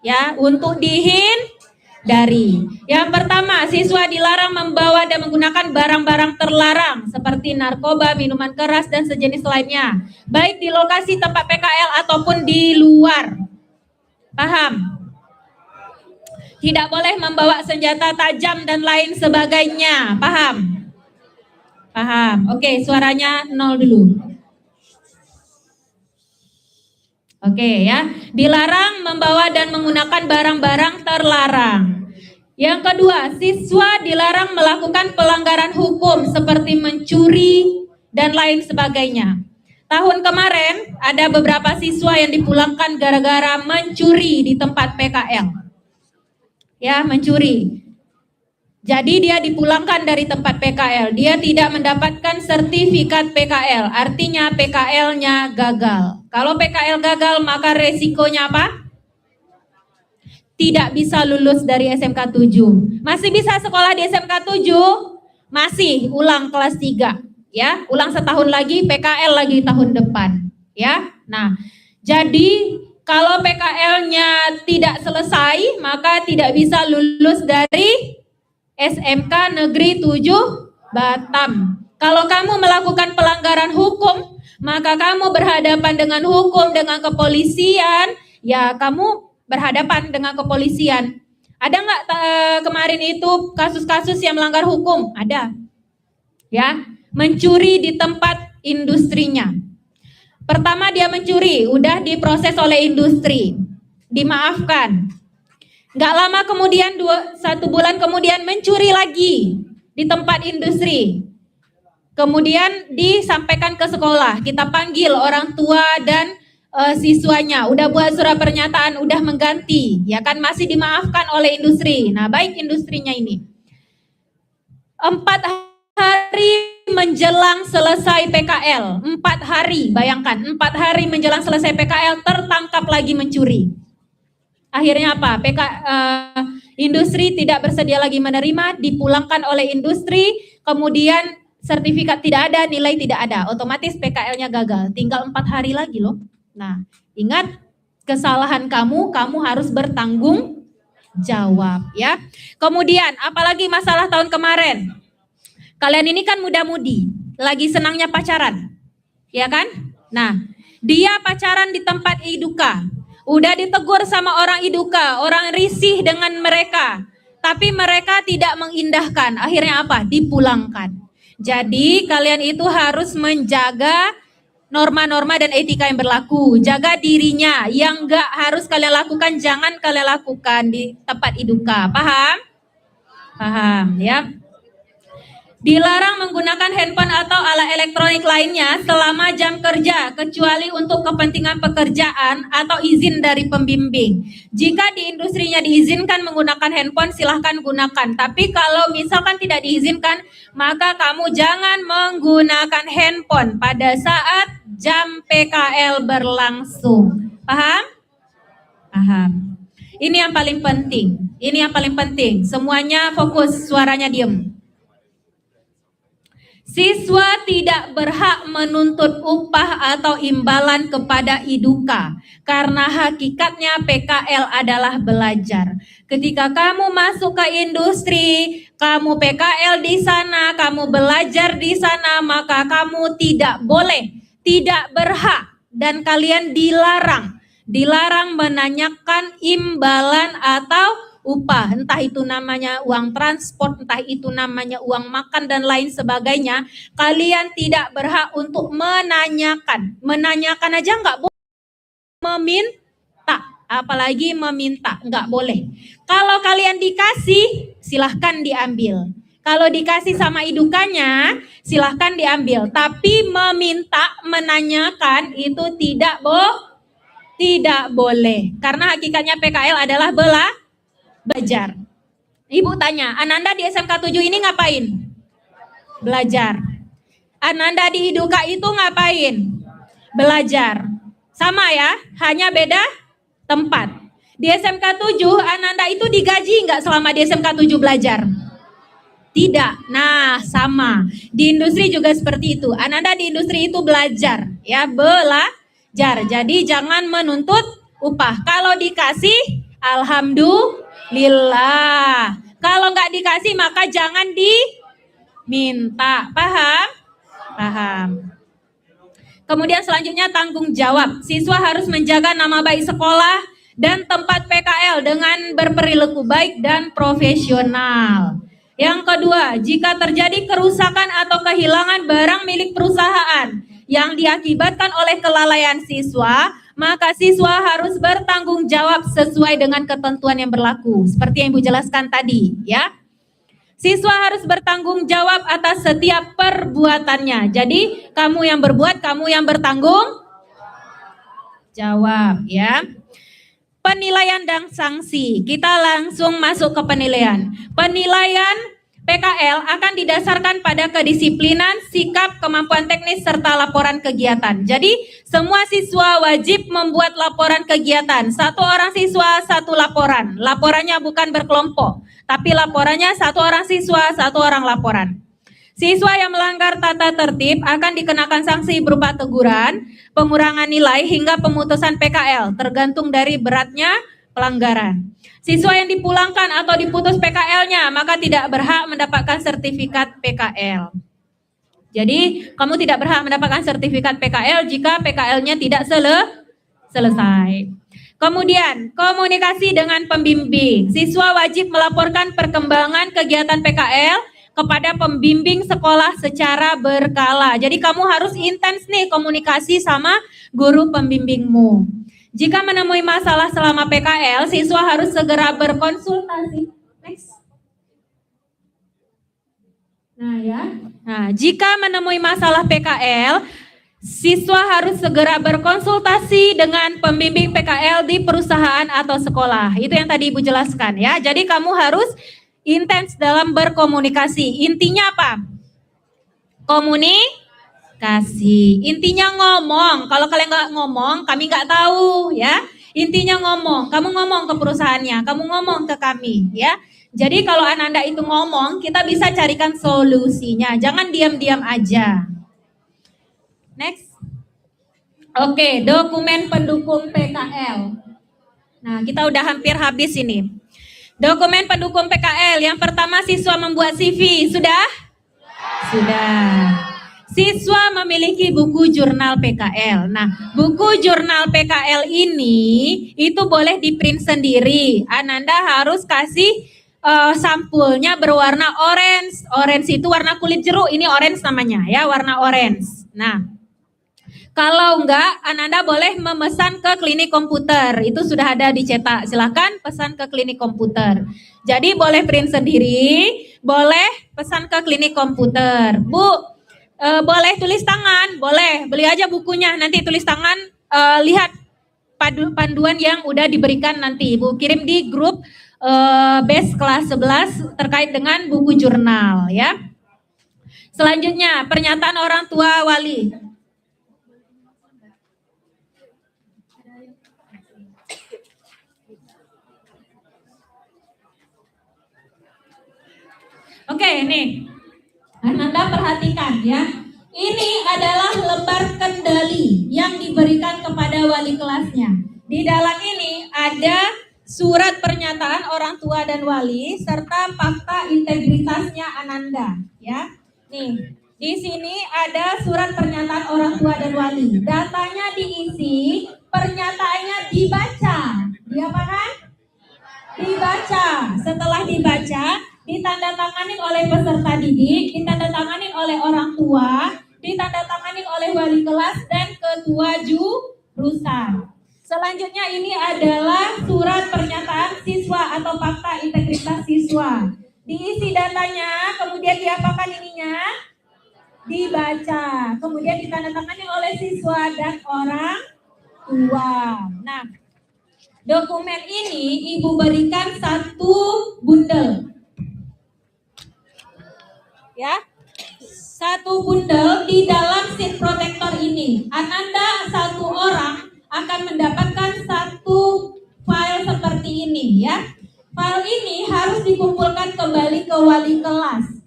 ya, untuk dihindari. Yang pertama, siswa dilarang membawa dan menggunakan barang-barang terlarang seperti narkoba, minuman keras dan sejenis lainnya, baik di lokasi tempat PKL ataupun di luar. Paham? Tidak boleh membawa senjata tajam dan lain sebagainya. Paham? Paham. Oke, suaranya 0 dulu. Oke ya, dilarang membawa dan menggunakan barang-barang terlarang. Yang kedua, siswa dilarang melakukan pelanggaran hukum seperti mencuri dan lain sebagainya. Tahun kemarin ada beberapa siswa yang dipulangkan gara-gara mencuri di tempat PKL. Ya, mencuri. Jadi dia dipulangkan dari tempat PKL, dia tidak mendapatkan sertifikat PKL, artinya PKL-nya gagal. Kalau PKL gagal, maka resikonya apa? Tidak bisa lulus dari SMK 7. Masih bisa sekolah di SMK 7? Masih, ulang kelas 3. Ya, ulang setahun lagi, PKL lagi tahun depan. Ya, nah, jadi kalau PKL-nya tidak selesai, maka tidak bisa lulus dari SMK Negeri 7 Batam. Kalau kamu melakukan pelanggaran hukum, maka kamu berhadapan dengan hukum, dengan kepolisian. Ya, kamu berhadapan dengan kepolisian. Ada nggak kemarin itu kasus-kasus yang melanggar hukum? Ada. Ya, mencuri di tempat industrinya. Pertama dia mencuri, udah diproses oleh industri, dimaafkan. Nggak lama kemudian, 1 bulan kemudian mencuri lagi di tempat industri. Kemudian disampaikan ke sekolah, kita panggil orang tua dan siswanya, udah buat surat pernyataan, udah mengganti, ya kan, masih dimaafkan oleh industri. Nah, baik industrinya ini. 4 hari menjelang selesai PKL, 4 hari, bayangkan, 4 hari menjelang selesai PKL tertangkap lagi mencuri. Akhirnya apa? Industri tidak bersedia lagi menerima, dipulangkan oleh industri, kemudian sertifikat tidak ada, nilai tidak ada, otomatis PKL-nya gagal. Tinggal 4 hari lagi loh. Nah, ingat kesalahan kamu harus bertanggung jawab ya. Kemudian, apalagi masalah tahun kemarin? Kalian ini kan muda-mudi, lagi senangnya pacaran, ya kan? Nah, dia pacaran di tempat iduka. Udah ditegur sama orang iduka, orang risih dengan mereka. Tapi mereka tidak mengindahkan. Akhirnya apa? Dipulangkan. Jadi kalian itu harus menjaga norma-norma dan etika yang berlaku. Jaga dirinya. Yang enggak harus kalian lakukan, jangan kalian lakukan di tempat iduka. Paham? Paham ya? Dilarang menggunakan handphone atau alat elektronik lainnya selama jam kerja, kecuali untuk kepentingan pekerjaan atau izin dari pembimbing. Jika di industrinya diizinkan menggunakan handphone, silahkan gunakan. Tapi kalau misalkan tidak diizinkan, maka kamu jangan menggunakan handphone pada saat jam PKL berlangsung. Paham? Paham. Ini yang paling penting. Ini yang paling penting. Semuanya fokus, suaranya diem. Siswa tidak berhak menuntut upah atau imbalan kepada iduka karena hakikatnya PKL adalah belajar. Ketika kamu masuk ke industri, kamu PKL di sana, kamu belajar di sana, maka kamu tidak boleh, tidak berhak, dan kalian dilarang menanyakan imbalan atau upah, entah itu namanya uang transport, entah itu namanya uang makan dan lain sebagainya. Kalian tidak berhak untuk menanyakan aja nggak boleh, meminta, apalagi meminta, nggak boleh. Kalau kalian dikasih, silahkan diambil. Kalau dikasih sama idukannya, silahkan diambil. Tapi meminta, menanyakan itu tidak boleh. Karena hakikatnya PKL adalah belajar. Ibu tanya, Ananda di SMK 7 ini ngapain? Belajar. Ananda di Iduka itu ngapain? Belajar. Sama ya, hanya beda tempat. Di SMK 7, Ananda itu digaji nggak selama di SMK 7 belajar? Tidak. Nah, sama. Di industri juga seperti itu. Ananda di industri itu belajar, ya, belajar. Jadi jangan menuntut upah. Kalau dikasih, alhamdulillah. Kalau nggak dikasih, maka jangan diminta. Paham? Paham. Kemudian selanjutnya tanggung jawab. Siswa harus menjaga nama baik sekolah dan tempat PKL dengan berperilaku baik dan profesional. Yang kedua, jika terjadi kerusakan atau kehilangan barang milik perusahaan yang diakibatkan oleh kelalaian siswa, maka siswa harus bertanggung jawab sesuai dengan ketentuan yang berlaku. Seperti yang Ibu jelaskan tadi, ya. Siswa harus bertanggung jawab atas setiap perbuatannya. Jadi, kamu yang berbuat, kamu yang bertanggung jawab, ya. Penilaian dan sanksi. Kita langsung masuk ke penilaian. Penilaian PKL akan didasarkan pada kedisiplinan, sikap, kemampuan teknis, serta laporan kegiatan. Jadi, semua siswa wajib membuat laporan kegiatan. Satu orang siswa, satu laporan. Laporannya bukan berkelompok, tapi laporannya satu orang siswa, satu orang laporan. Siswa yang melanggar tata tertib akan dikenakan sanksi berupa teguran, pengurangan nilai, hingga pemutusan PKL, tergantung dari beratnya pelanggaran. Siswa yang dipulangkan atau diputus PKL-nya, maka tidak berhak mendapatkan sertifikat PKL. Jadi, kamu tidak berhak mendapatkan sertifikat PKL jika PKL-nya tidak selesai. Kemudian, komunikasi dengan pembimbing. Siswa wajib melaporkan perkembangan kegiatan PKL kepada pembimbing sekolah secara berkala. Jadi kamu harus intens nih komunikasi sama guru pembimbingmu. Jika menemui masalah selama PKL, siswa harus segera berkonsultasi. Next. Jika menemui masalah PKL, siswa harus segera berkonsultasi dengan pembimbing PKL di perusahaan atau sekolah. Itu yang tadi Ibu jelaskan, ya. Jadi kamu harus intens dalam berkomunikasi. Intinya apa? Komunikasi. Intinya ngomong. Kalau kalian nggak ngomong, kami nggak tahu, ya. Intinya ngomong. Kamu ngomong ke perusahaannya, kamu ngomong ke kami, ya. Jadi kalau Ananda itu ngomong, kita bisa carikan solusinya. Jangan diam-diam aja. Next. Oke, dokumen pendukung PKL. Nah, kita udah hampir habis ini. Dokumen pendukung PKL. Yang pertama, siswa membuat CV. Sudah? Sudah. Siswa memiliki buku jurnal PKL. Nah, buku jurnal PKL ini itu boleh di-print sendiri. Ananda harus kasih sampulnya berwarna orange. Orange itu warna kulit jeruk. Ini orange namanya, ya, warna orange. Nah, kalau enggak, Ananda boleh memesan ke klinik komputer. Itu sudah ada dicetak. Silakan pesan ke klinik komputer. Jadi boleh print sendiri, boleh pesan ke klinik komputer. Bu, boleh tulis tangan? Boleh. Beli aja bukunya. Nanti tulis tangan, lihat panduan yang udah diberikan nanti. Ibu kirim di grup base kelas 11 terkait dengan buku jurnal, ya. Selanjutnya, pernyataan orang tua wali. Oke, nih. Ananda perhatikan, ya. Ini adalah lembar kendali yang diberikan kepada wali kelasnya. Di dalam ini ada surat pernyataan orang tua dan wali serta fakta integritasnya Ananda, ya. Nih, di sini ada surat pernyataan orang tua dan wali. Datanya diisi, pernyataannya dibaca. Diapakan? Dibaca. Setelah dibaca, ditandatangani oleh peserta didik, ditandatangani oleh orang tua, ditandatangani oleh wali kelas dan ketua jurusan. Selanjutnya ini adalah surat pernyataan siswa atau fakta integritas siswa. Diisi datanya, kemudian diapakan ininya? Dibaca, kemudian ditandatangani oleh siswa dan orang tua. Nah, dokumen ini Ibu berikan satu bundel. Ya. Satu bundel di dalam seat protector ini. Ananda satu orang akan mendapatkan satu file seperti ini ya. File ini harus dikumpulkan kembali ke wali kelas.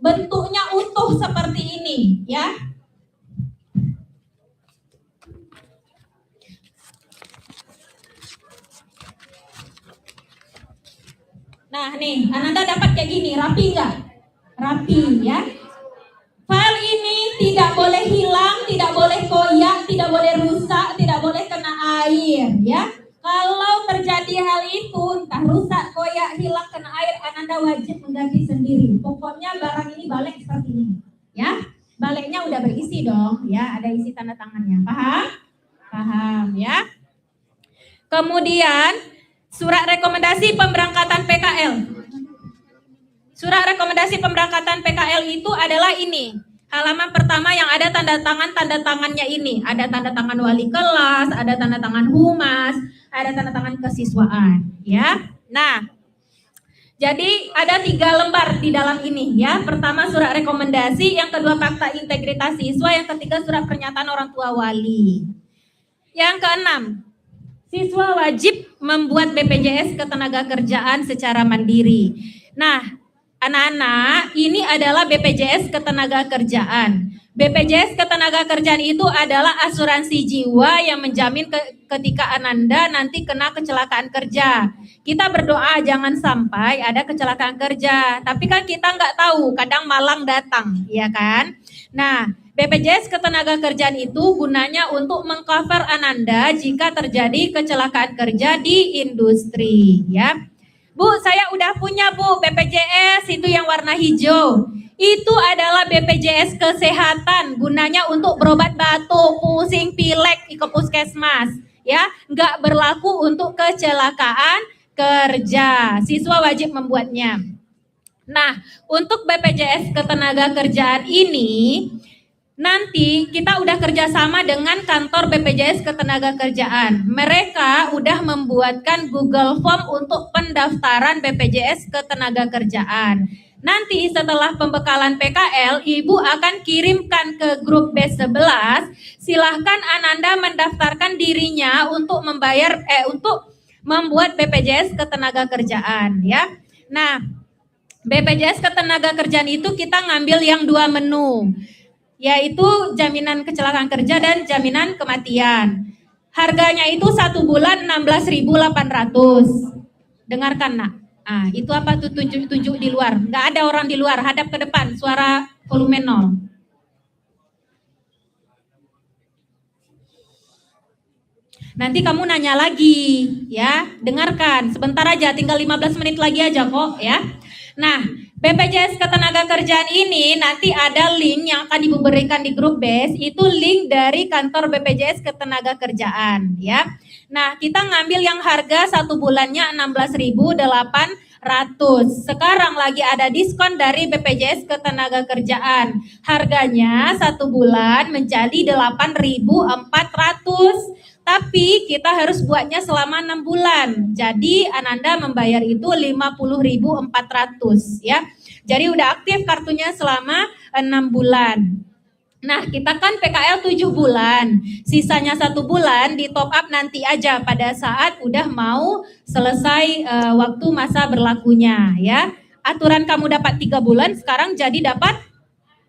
Bentuknya utuh seperti ini ya. Nah nih, Ananda dapat kayak gini, rapi nggak? Rapi ya. File ini tidak boleh hilang, tidak boleh koyak, tidak boleh rusak, tidak boleh kena air ya. Kalau terjadi hal itu, entah rusak, koyak, hilang, kena air, Ananda wajib mengganti sendiri. Pokoknya barang ini balik seperti ini ya. Baliknya udah berisi dong ya, ada isi tanda tangannya. Paham? Paham ya. Kemudian surat rekomendasi pemberangkatan PKL. Surat rekomendasi pemberangkatan PKL itu adalah ini. Halaman pertama yang ada tanda tangannya ini. Ada tanda tangan wali kelas, ada tanda tangan humas, ada tanda tangan kesiswaan. Ya. Nah, jadi ada 3 lembar di dalam ini ya. Pertama surat rekomendasi, yang kedua fakta integritas siswa, yang ketiga surat pernyataan orang tua wali. Yang keenam, siswa wajib membuat BPJS Ketenagakerjaan secara mandiri. Nah, anak-anak, ini adalah BPJS Ketenagakerjaan. BPJS Ketenagakerjaan itu adalah asuransi jiwa yang menjamin ketika Ananda nanti kena kecelakaan kerja. Kita berdoa jangan sampai ada kecelakaan kerja. Tapi kan kita nggak tahu, kadang malang datang, ya kan? Nah, BPJS Ketenagakerjaan itu gunanya untuk mengcover Ananda jika terjadi kecelakaan kerja di industri, ya. Bu, saya udah punya Bu, BPJS itu yang warna hijau. Itu adalah BPJS kesehatan, gunanya untuk berobat batuk, pusing, pilek, ke puskesmas. Ya, nggak berlaku untuk kecelakaan kerja. Siswa wajib membuatnya. Nah, untuk BPJS Ketenagakerjaan ini, nanti kita udah kerjasama dengan kantor BPJS Ketenagakerjaan. Mereka udah membuatkan Google Form untuk pendaftaran BPJS Ketenagakerjaan. Nanti setelah pembekalan PKL, Ibu akan kirimkan ke grup B11. Silahkan Ananda mendaftarkan dirinya untuk untuk membuat BPJS Ketenagakerjaan ya. Nah, BPJS Ketenagakerjaan itu kita ngambil yang 2 menu, yaitu jaminan kecelakaan kerja dan jaminan kematian. Harganya itu 1 bulan 16.800. Dengarkan nak. Ah, itu apa tuh, tunjuk di luar? Nggak ada orang di luar, hadap ke depan, suara volume 0. Nanti kamu nanya lagi, ya. Dengarkan, sebentar aja, tinggal 15 menit lagi aja kok, ya. Nah, BPJS Ketenagakerjaan ini nanti ada link yang akan Ibu berikan di grup BES, itu link dari kantor BPJS Ketenagakerjaan, ya. Nah, kita ngambil yang harga 1 bulannya 16.800. Sekarang lagi ada diskon dari BPJS Ketenagakerjaan. Harganya 1 bulan menjadi 8.400. Tapi kita harus buatnya selama 6 bulan. Jadi Ananda membayar itu 50.400 ya. Jadi udah aktif kartunya selama 6 bulan. Nah, kita kan PKL 7 bulan. Sisanya 1 bulan di top up nanti aja pada saat udah mau selesai waktu masa berlakunya ya. Aturan kamu dapat 3 bulan, sekarang jadi dapat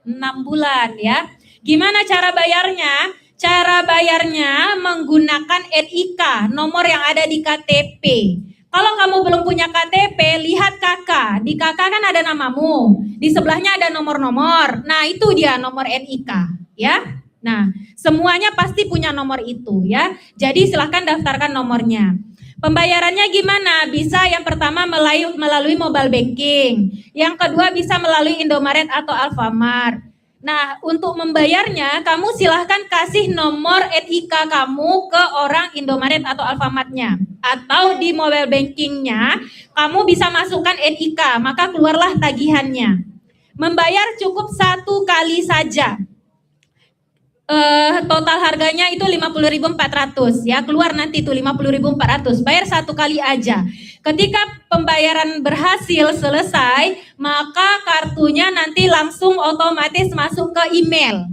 6 bulan ya. Gimana cara bayarnya? Cara bayarnya menggunakan NIK, nomor yang ada di KTP. Kalau kamu belum punya KTP, lihat KK. Di KK kan ada namamu, di sebelahnya ada nomor-nomor. Nah, itu dia nomor NIK, ya. Nah, semuanya pasti punya nomor itu, ya. Jadi silahkan daftarkan nomornya. Pembayarannya gimana? Bisa yang pertama melalui mobile banking, yang kedua bisa melalui Indomaret atau Alfamart. Nah, untuk membayarnya, kamu silahkan kasih nomor NIK kamu ke orang Indomaret atau Alfamartnya. atau di mobile bankingnya kamu bisa masukkan NIK, maka keluarlah tagihannya. Membayar cukup 1 kali saja. Total harganya itu 50.400 ya, keluar nanti itu 50.400, bayar 1 kali aja. Ketika pembayaran berhasil selesai, maka kartunya nanti langsung otomatis masuk ke email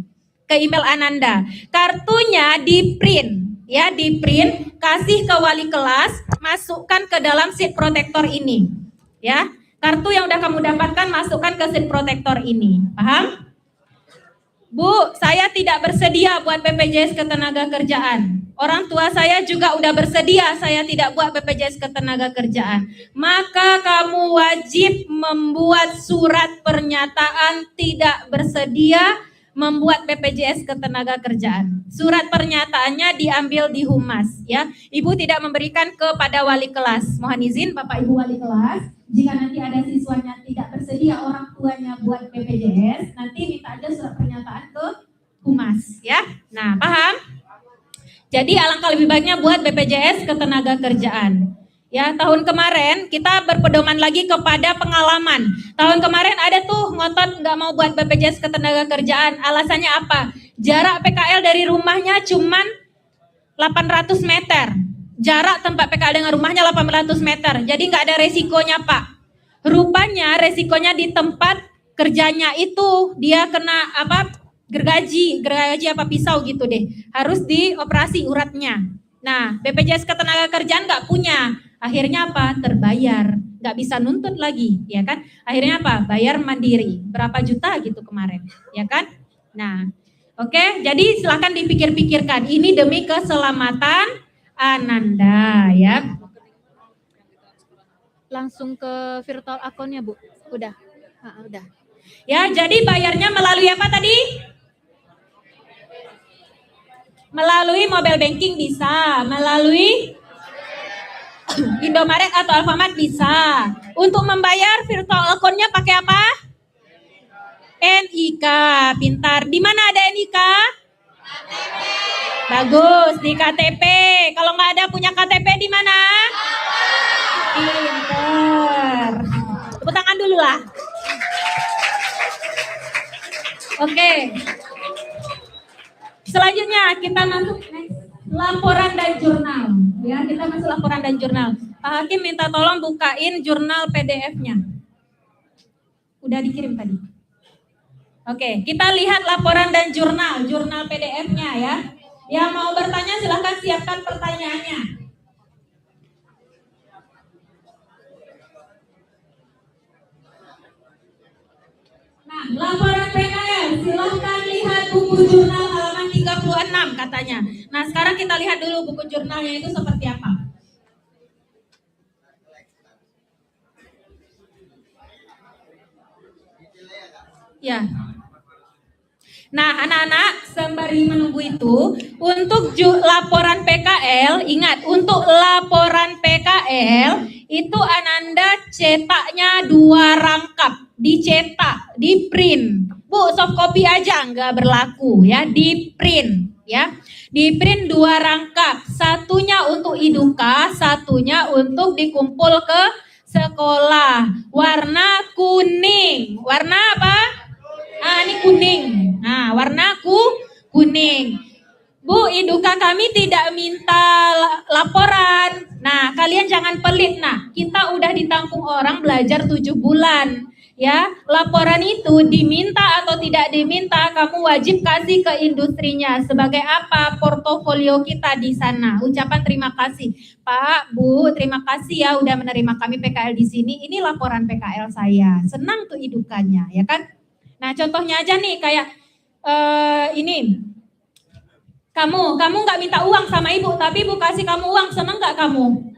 Ananda. Kartunya di print ya, di print, kasih ke wali kelas, masukkan ke dalam seat protector ini ya. Kartu yang udah kamu dapatkan masukkan ke seat protector ini, paham? Bu, saya tidak bersedia buat BPJS Ketenagakerjaan. Orang tua saya juga udah bersedia, saya tidak buat BPJS Ketenagakerjaan. Maka kamu wajib membuat surat pernyataan tidak bersedia membuat BPJS Ketenagakerjaan. Surat pernyataannya diambil di humas ya. Ibu tidak memberikan kepada wali kelas. Mohon izin Bapak Ibu wali kelas, jika nanti ada siswanya tidak bersedia orang tuanya buat BPJS, nanti minta aja surat pernyataan ke humas ya. Nah, paham? Jadi alangkah lebih baiknya buat BPJS Ketenagakerjaan. Ya, tahun kemarin kita berpedoman lagi kepada pengalaman. Tahun kemarin ada tuh ngotot nggak mau buat BPJS Ketenagakerjaan. Alasannya apa? Jarak PKL dari rumahnya cuman 800 meter. Jarak tempat PKL dengan rumahnya 800 meter. Jadi nggak ada resikonya, Pak. Rupanya resikonya di tempat kerjanya itu dia kena apa? Gergaji apa pisau gitu deh. Harus dioperasi uratnya. Nah, BPJS Ketenagakerjaan nggak punya. Akhirnya apa? Terbayar. Nggak bisa nuntut lagi, ya kan? Akhirnya apa? Bayar mandiri. Berapa juta gitu kemarin, ya kan? Nah, oke. Jadi silakan dipikir-pikirkan. Ini demi keselamatan Ananda, ya. Langsung ke virtual akunnya, Bu. Udah. Udah. Ya, jadi bayarnya melalui apa tadi? Melalui mobile banking bisa, melalui Indomaret atau Alfamart bisa. Untuk membayar virtual account-nya pakai apa? NIK, pintar. Di mana ada NIK? KTP. Bagus, di KTP. Kalau nggak ada punya KTP di mana? Pintar. Tepuk tangan dulu lah. Oke. Selanjutnya kita masuk laporan dan jurnal. Ya, kita masuk laporan dan jurnal. Pak Hakim minta tolong bukain jurnal PDF-nya. Udah dikirim tadi. Oke, kita lihat laporan dan jurnal PDF-nya ya. Yang mau bertanya silahkan siapkan pertanyaannya. Nah, laporan PKL, silahkan lihat buku jurnal halaman 36 katanya. Nah, sekarang kita lihat dulu buku jurnalnya itu seperti apa. Ya. Nah, anak-anak sembari menunggu itu, untuk laporan PKL, ingat untuk laporan PKL itu Ananda cetaknya 2 rangkap, dicetak, di print. Bu, soft copy aja nggak berlaku ya, di print ya. Di print 2 rangkap, satunya untuk iduka, satunya untuk dikumpul ke sekolah. Warna kuning. Warna apa? Ini kuning. Nah, warna kuning. Bu, iduka kami tidak minta laporan. Nah, kalian jangan pelit. Nah, kita udah ditampung orang belajar 7 bulan. Ya, laporan itu diminta atau tidak diminta, kamu wajib kasih ke industrinya. Sebagai apa? Portofolio kita di sana. Ucapan terima kasih. Pak, Bu, terima kasih ya udah menerima kami PKL di sini. Ini laporan PKL saya. Senang tuh idukannya, ya kan? Nah, contohnya aja nih kayak ini. Kamu nggak minta uang sama ibu, tapi ibu kasih kamu uang, seneng nggak kamu?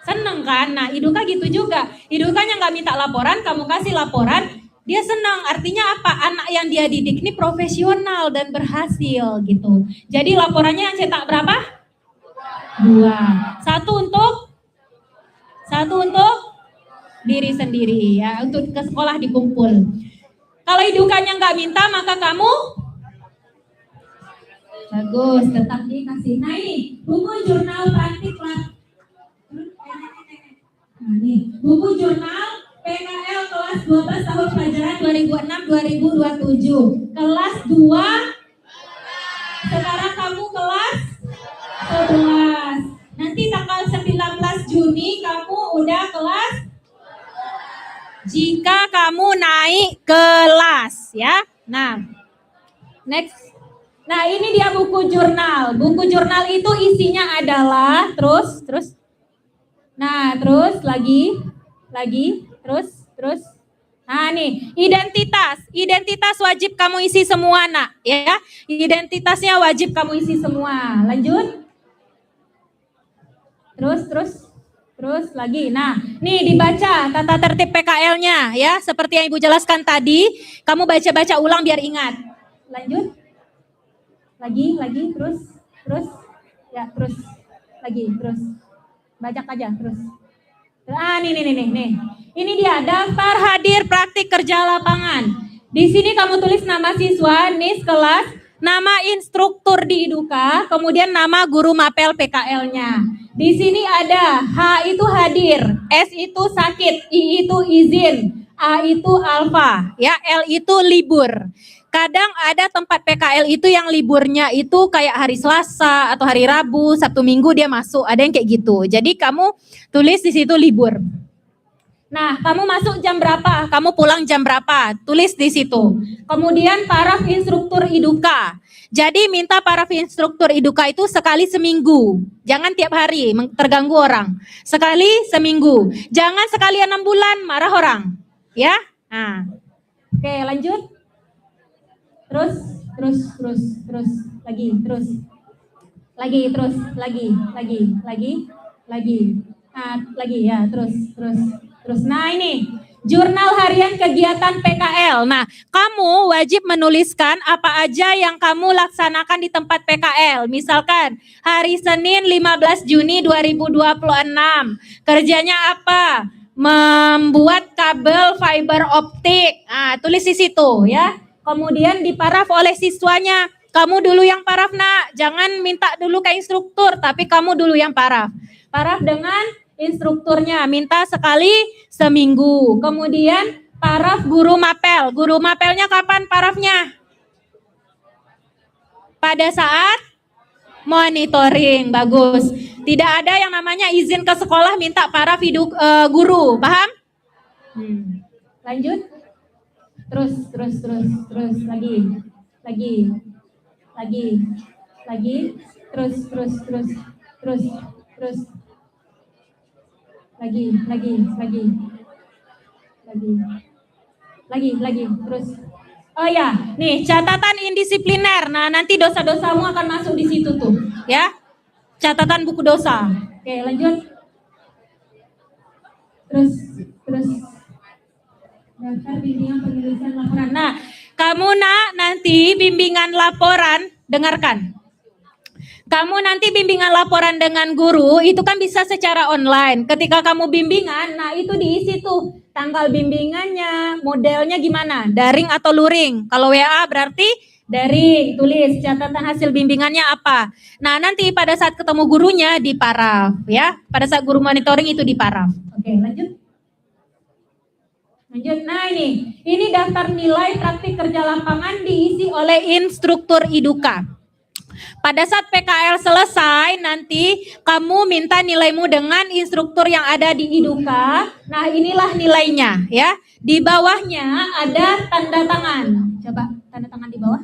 Seneng kan? Nah, iduka gitu juga. Idukanya nggak minta laporan, kamu kasih laporan, dia senang. Artinya apa? Anak yang dia didik ini profesional dan berhasil gitu. Jadi laporannya yang cetak berapa? 2. Satu untuk diri sendiri ya, untuk ke sekolah dikumpul. Kalau idukannya nggak minta, maka kamu bagus, tetap dikasih. Nah ini buku jurnal praktik lah. buku jurnal PKL kelas 12 tahun pelajaran 2006-2027. Kelas 2, sekarang kamu kelas 11. Nanti tanggal 19 Juni kamu udah kelas jika kamu naik kelas ya. Nah, next. Nah, ini dia buku jurnal. Buku jurnal itu isinya adalah terus. Nah, terus lagi, terus. Nah, nih, identitas. Identitas wajib kamu isi semua, Nak, ya. Identitasnya wajib kamu isi semua. Lanjut. Terus lagi. Nah, nih dibaca tata tertib PKL-nya ya, seperti yang Ibu jelaskan tadi. Kamu baca-baca ulang biar ingat. Lanjut. Lagi, terus. Ya, terus. Lagi, terus. Baca aja, terus. Ah, nih. Ini dia daftar hadir praktik kerja lapangan. Di sini kamu tulis nama siswa, NIS kelas, nama instruktur di Iduka, kemudian nama guru mapel PKL-nya. Di sini ada H itu hadir, S itu sakit, I itu izin, A itu alfa, ya, L itu libur. Kadang ada tempat PKL itu yang liburnya itu kayak hari Selasa atau hari Rabu, Sabtu Minggu dia masuk, ada yang kayak gitu. Jadi kamu tulis di situ libur. Nah, kamu masuk jam berapa? Kamu pulang jam berapa? Tulis di situ. Kemudian paraf instruktur Iduka. Jadi minta paraf instruktur Iduka itu sekali seminggu. Jangan tiap hari, terganggu orang. Sekali seminggu. Jangan sekali 6 bulan, marah orang. Ya? Nah. Oke, lanjut. Terus. Lagi. Nah, lagi ya, terus. Nah, ini jurnal harian kegiatan PKL. Nah, kamu wajib menuliskan apa aja yang kamu laksanakan di tempat PKL. Misalkan hari Senin 15 Juni 2026. Kerjanya apa? Membuat kabel fiber optik. Nah, tulis di situ ya. Kemudian diparaf oleh siswanya. Kamu dulu yang paraf, Nak. Jangan minta dulu ke instruktur, tapi kamu dulu yang paraf. Paraf dengan instrukturnya, minta sekali seminggu. Kemudian paraf guru mapel. Guru mapelnya kapan parafnya? Pada saat monitoring. Bagus. Tidak ada yang namanya izin ke sekolah minta paraf guru. Paham? Lanjut. Terus. Lagi. Terus. Lagi, terus. Oh ya, nih catatan indisipliner. Nah, nanti dosa-dosamu akan masuk di situ tuh, ya. Catatan buku dosa. Oke, lanjut. Terus. Daftar bimbingan penulisan laporan. Nah, kamu nanti bimbingan laporan, dengarkan. Kamu nanti bimbingan laporan dengan guru itu kan bisa secara online. Ketika kamu bimbingan, nah itu diisi tuh tanggal bimbingannya, modelnya gimana, daring atau luring. Kalau WA berarti daring, tulis catatan hasil bimbingannya apa. Nah, nanti pada saat ketemu gurunya di paraf ya. Pada saat guru monitoring itu di paraf. Oke, lanjut. Nah, ini daftar nilai praktik kerja lapangan diisi oleh instruktur Iduka. Pada saat PKL selesai, nanti kamu minta nilaimu dengan instruktur yang ada di Iduka. Nah, inilah nilainya ya. Di bawahnya ada tanda tangan. Coba tanda tangan di bawah.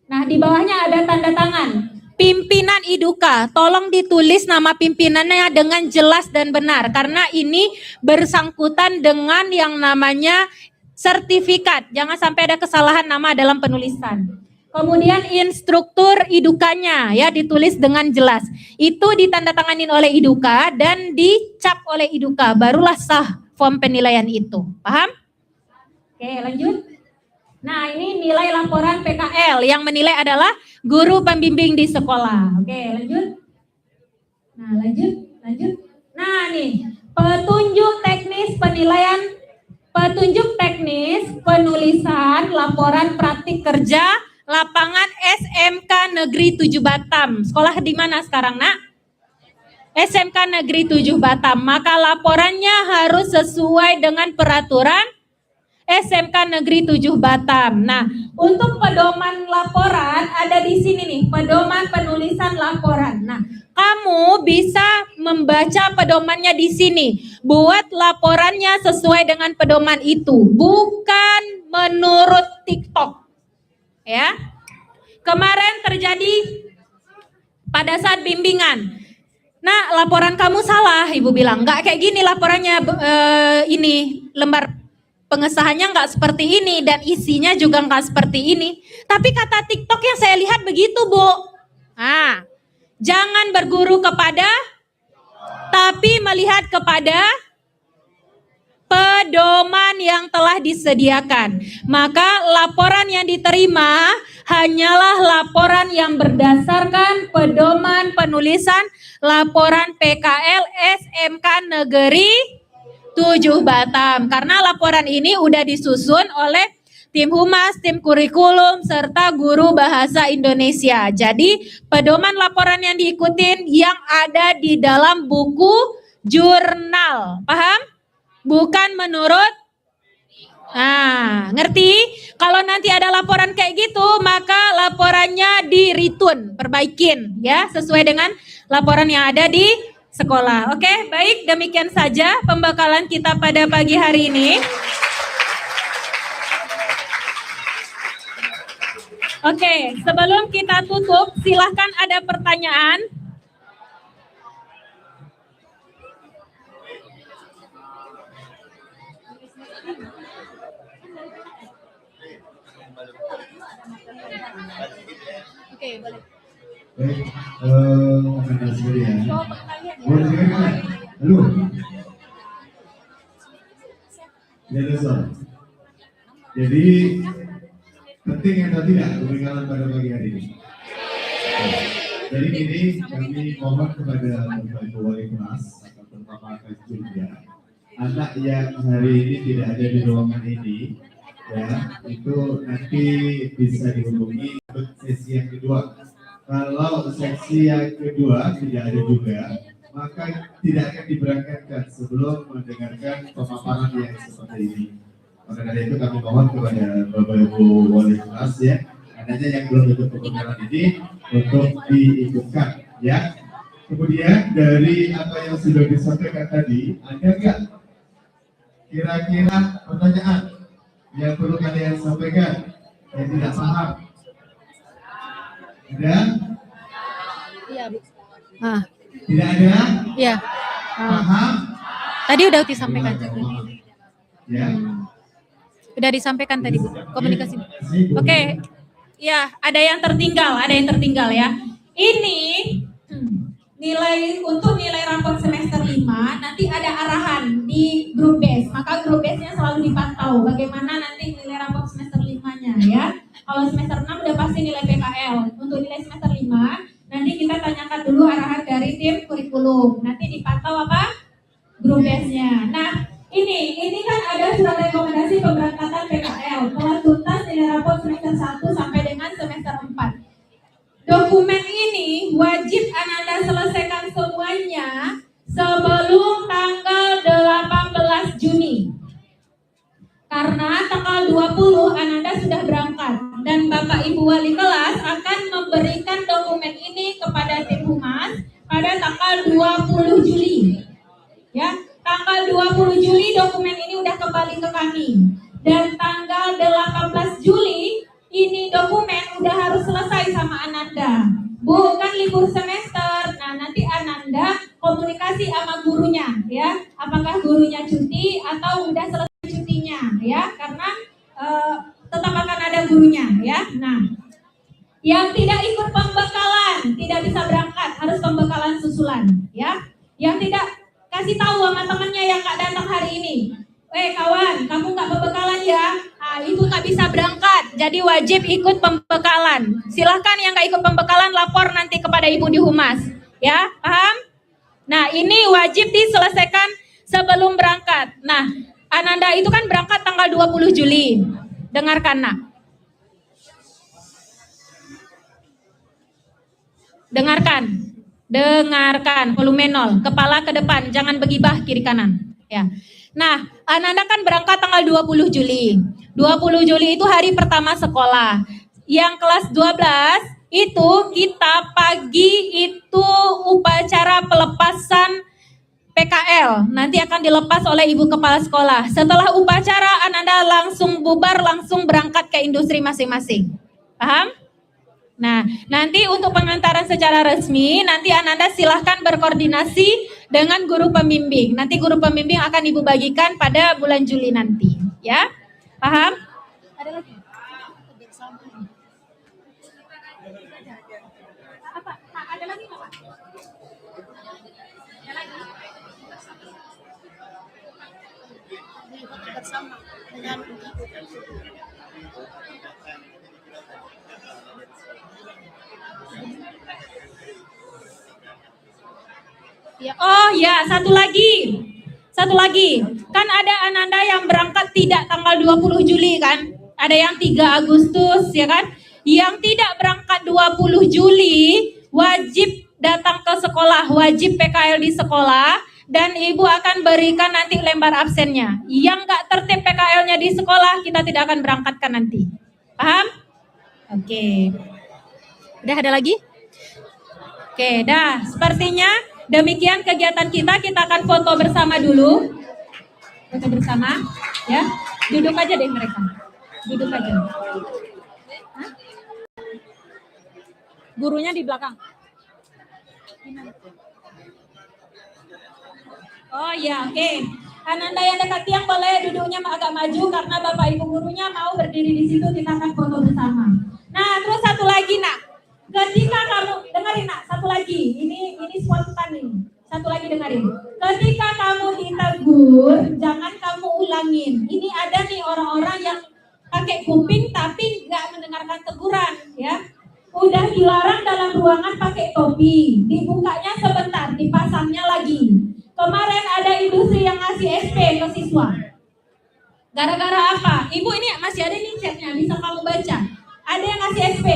Nah, di bawahnya ada tanda tangan. Pimpinan Iduka, tolong ditulis nama pimpinannya dengan jelas dan benar. Karena ini bersangkutan dengan yang namanya sertifikat. Jangan sampai ada kesalahan nama dalam penulisan. Kemudian instruktur Idukanya ya ditulis dengan jelas. Itu ditandatanganin oleh Iduka dan dicap oleh Iduka. Barulah sah form penilaian itu. Paham? Oke, lanjut. Nah, ini nilai laporan PKL yang menilai adalah guru pembimbing di sekolah. Oke, lanjut. Nah, lanjut. Nah, nih, petunjuk teknis penilaian, petunjuk teknis penulisan laporan praktik kerja lapangan SMK Negeri 7 Batam. Sekolah di mana sekarang, Nak? SMK Negeri 7 Batam. Maka laporannya harus sesuai dengan peraturan SMK Negeri 7 Batam. Nah, untuk pedoman laporan ada di sini nih, pedoman penulisan laporan. Nah, kamu bisa membaca pedomannya di sini. Buat laporannya sesuai dengan pedoman itu, bukan menurut TikTok. Ya. Kemarin terjadi pada saat bimbingan. Nah, laporan kamu salah, Ibu bilang. Enggak kayak gini laporannya, ini lembar pengesahannya nggak seperti ini dan isinya juga nggak seperti ini. Tapi kata TikTok yang saya lihat begitu, Bu. Nah, jangan berguru kepada, tapi melihat kepada pedoman yang telah disediakan. Maka laporan yang diterima hanyalah laporan yang berdasarkan pedoman penulisan laporan PKL SMK Negeri 7 Batam. Karena laporan ini udah disusun oleh tim humas, tim kurikulum, serta guru bahasa Indonesia. Jadi pedoman laporan yang diikutin yang ada di dalam buku jurnal. Paham? Bukan menurut. Nah, ngerti? Kalau nanti ada laporan kayak gitu, maka laporannya di-retune, perbaikin ya, sesuai dengan laporan yang ada di sekolah. Oke, baik, demikian saja pembekalan kita pada pagi hari ini. Oke, sebelum kita tutup, silahkan ada pertanyaan. Oke, boleh. Baik, Anda sekalian. Boleh dengar? Halo. Ya, Desa. Jadi penting atau tidak pembekalan pada pagi hari ini? Jadi ini kami mohon kepada Bapak Ibu Wali Kelas atau terutama juga anak yang hari ini tidak ada di ruangan ini, ya itu nanti bisa dihubungi untuk sesi yang kedua. Kalau sesi yang kedua tidak ada juga, maka tidak akan diberangkatkan sebelum mendengarkan pemaparan yang seperti ini. Maka dari itu kami mohon kepada Bapak Ibu Wali Kelas ya, adanya yang belum ikut pembekalan ini untuk diikutkan ya. Kemudian dari apa yang sudah disampaikan tadi, ada nggak kira-kira pertanyaan yang perlu kalian sampaikan yang tidak paham? Ada? Iya, Bu. Ah, Tidak ada? iya. Paham? Tadi udah disampaikan. Ya. Udah disampaikan tadi, Bu. Komunikasi. Oke, ya ada yang tertinggal ya. Ini nilai rapor semester 5 nanti ada arahan di grup base. Maka grup base-nya selalu dipantau bagaimana nanti nilai rapor semester 5-nya ya. Kalau semester 6 udah pasti nilai PKL. Untuk nilai semester 5 nanti kita tanyakan dulu arahan dari tim kurikulum. Nanti dipantau apa? Grup base-nya. Nah, ini kan ada surat rekomendasi pemberangkatan PKL telah tuntas nilai rapor semester 1 sampai dengan semester 4. Dokumen ini wajib Ananda selesaikan semuanya sebelum tanggal 18 Juni. Karena tanggal 20 Ananda sudah berangkat dan Bapak Ibu Wali Kelas akan memberikan dokumen ini kepada tim humas pada tanggal 20 Juli. Ya, tanggal 20 Juli dokumen ini udah kembali ke kami. Dan tanggal 18 Juli ini dokumen udah harus selesai sama Ananda. Bukan libur semester. Nah, nanti Ananda komunikasi sama gurunya ya. Apakah gurunya cuti atau udah selesai cutinya ya. Karena tetap akan ada gurunya ya. Nah, yang tidak ikut pembekalan tidak bisa berangkat, harus pembekalan susulan ya. Yang tidak kasih tahu sama temannya yang nggak datang hari ini. Kawan, kamu nggak pembekalan ya? Nah, itu nggak bisa berangkat. Jadi wajib ikut pembekalan. Silahkan yang nggak ikut pembekalan lapor nanti kepada Ibu di humas. Ya, paham? Nah, ini wajib diselesaikan sebelum berangkat. Nah, Ananda itu kan berangkat tanggal 20 Juli. Dengarkan, nak. Dengarkan. Dengarkan, volume 0. Kepala ke depan, jangan begibah kiri kanan. Ya. Nah, Ananda kan berangkat tanggal 20 Juli. 20 Juli itu hari pertama sekolah. Yang kelas 12 itu kita pagi itu upacara pelepasan PKL. Nanti akan dilepas oleh Ibu Kepala Sekolah. Setelah upacara, Ananda langsung bubar, langsung berangkat ke industri masing-masing. Paham? Nah, nanti untuk pengantaran secara resmi, nanti Ananda silahkan berkoordinasi dengan guru pembimbing. Nanti guru pembimbing akan Ibu bagikan pada bulan Juli nanti. Ya? Paham? Ada lagi? Apa? Ada lagi nggak, Pak? Ada lagi? Bersama dengan Ya. Oh ya, satu lagi. Satu lagi. Kan ada Ananda yang berangkat tidak tanggal 20 Juli kan? Ada yang 3 Agustus ya kan? Yang tidak berangkat 20 Juli wajib datang ke sekolah, wajib PKL di sekolah dan Ibu akan berikan nanti lembar absennya. Yang nggak tertib PKL-nya di sekolah kita tidak akan berangkatkan nanti. Paham? Oke. Udah ada lagi? Oke, dah. Sepertinya demikian kegiatan kita akan foto bersama dulu. Foto bersama, ya. Duduk aja deh mereka. Duduk aja. Hah? Gurunya di belakang. Oh ya, oke. Ananda yang dekat tiang boleh duduknya agak maju karena Bapak Ibu gurunya mau berdiri di situ, kita akan foto bersama. Nah, terus satu lagi, Nak. Ketika kamu dengerin, Nak, satu lagi. Ini spontan ini. Satu lagi dengerin. Ketika kamu ditegur, jangan kamu ulangin. Ini ada nih orang-orang yang pakai kuping tapi nggak mendengarkan teguran, ya. Udah dilarang dalam ruangan pakai topi. Dibukanya sebentar, dipasangnya lagi. Kemarin ada industri yang ngasih SP ke siswa. Gara-gara apa? Ibu ini masih ada nih chatnya, bisa kamu baca. Ada yang ngasih SP.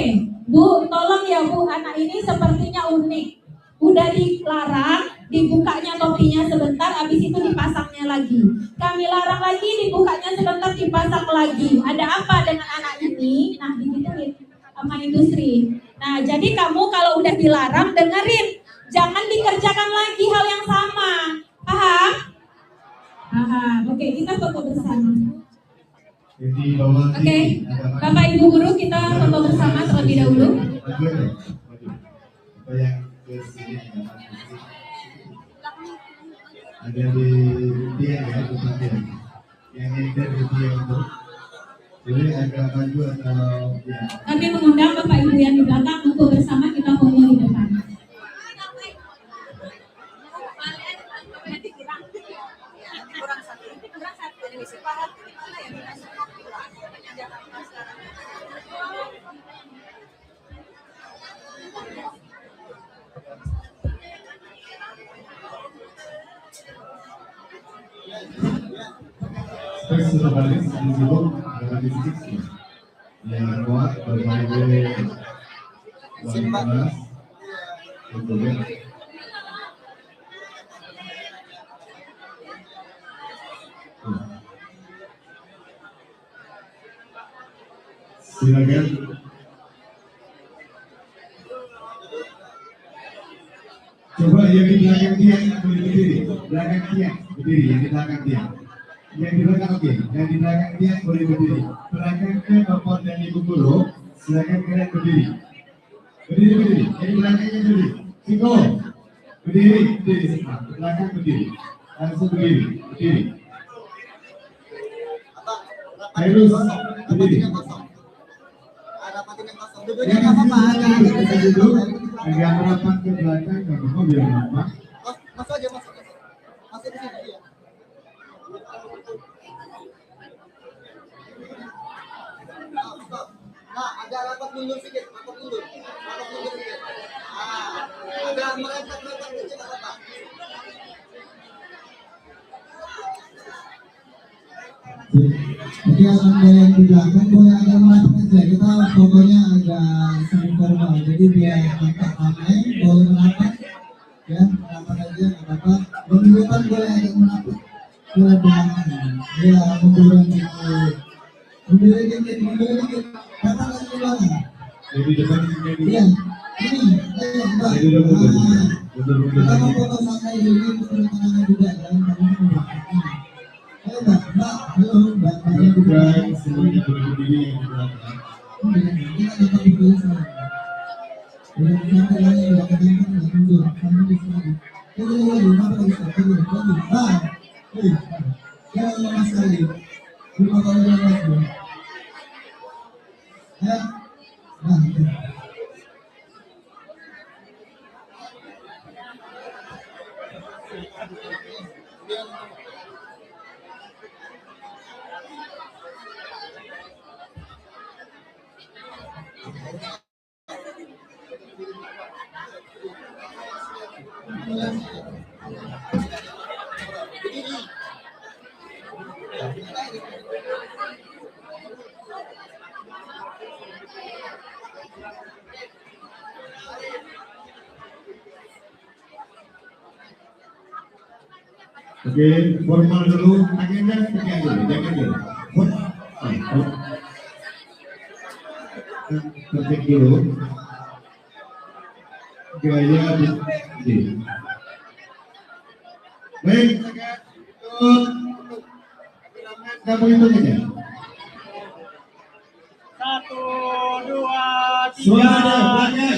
Bu, tolong ya Bu, anak ini sepertinya unik. Udah dilarang, dibukanya topinya sebentar, habis itu dipasangnya lagi. Kami larang lagi, dibukanya sebentar, dipasang lagi. Ada apa dengan anak ini? Nah, digituin sama industri. Nah, jadi kamu kalau udah dilarang, dengerin. Jangan dikerjakan lagi hal yang sama. Paham? Paham. Oke, kita foto bersama. Jadi bawah Oke, Bapak Ibu Guru kita foto bersama terlebih dahulu. Apa yang ke sini ada di tiang ya, bukan tiang. Yang ada di tiang itu boleh agak maju atau ya. Kami mengundang Bapak Ibu yang di belakang untuk bersama kita foto di depan. Terus sudah balik disebut ada di sini. Yang kuat berbagai warna kemudian silakan. Coba yang di belakang tiang boleh berdiri, belakang tiang berdiri, yang di belakang tiang. Yang di belakang oke, yang di belakang tiang boleh berdiri. Belakang ke Bapak dan Ibu Guru, silakan kalian berdiri. Berdiri, yang di belakangnya berdiri. Siko, berdiri semua, belakang berdiri. Langsung berdiri. Terus berdiri. Yang di situ kita duduk, agak merapat ke belakang, nggak apa-apa biar nampak. Masuk aja, masuk di sini ya. Nah, agak rapat mundur sedikit, rapat mundur sedikit. Agak merepet sedikit apa? Jadi anda yang di belakang boleh agak merapat aja, kita fotonya agak semi formal, jadi biar kita ramai boleh merapat Minggu depan boleh agak menapik ke belakang. Ya, munduran dikit. Munduran dikit. Datang ke belakang. Jadi depan jadi Iya, ini, ayo Mbak. jadi mundur. Kita mau foto santai dulu, foto tangan juga, dan kamu ke belakang. Ayo Mbak, halo Mbak. Dan semuanya berdiri yang di belakang. Kita dapat dipilih sekarang. Udah sampai lagi, udah kebanyakan, udah mundur. Kamu di sini. Lagi, kenapa lagi? Jangan lama sekali. 5 kali yang lagi. Ya. Oke, formal dulu, tangannya tegak dulu, jangan dulu. Tegak dulu. Gaya di. Baik, kamu hitung aja. 1, 2, 3. Suara pakai.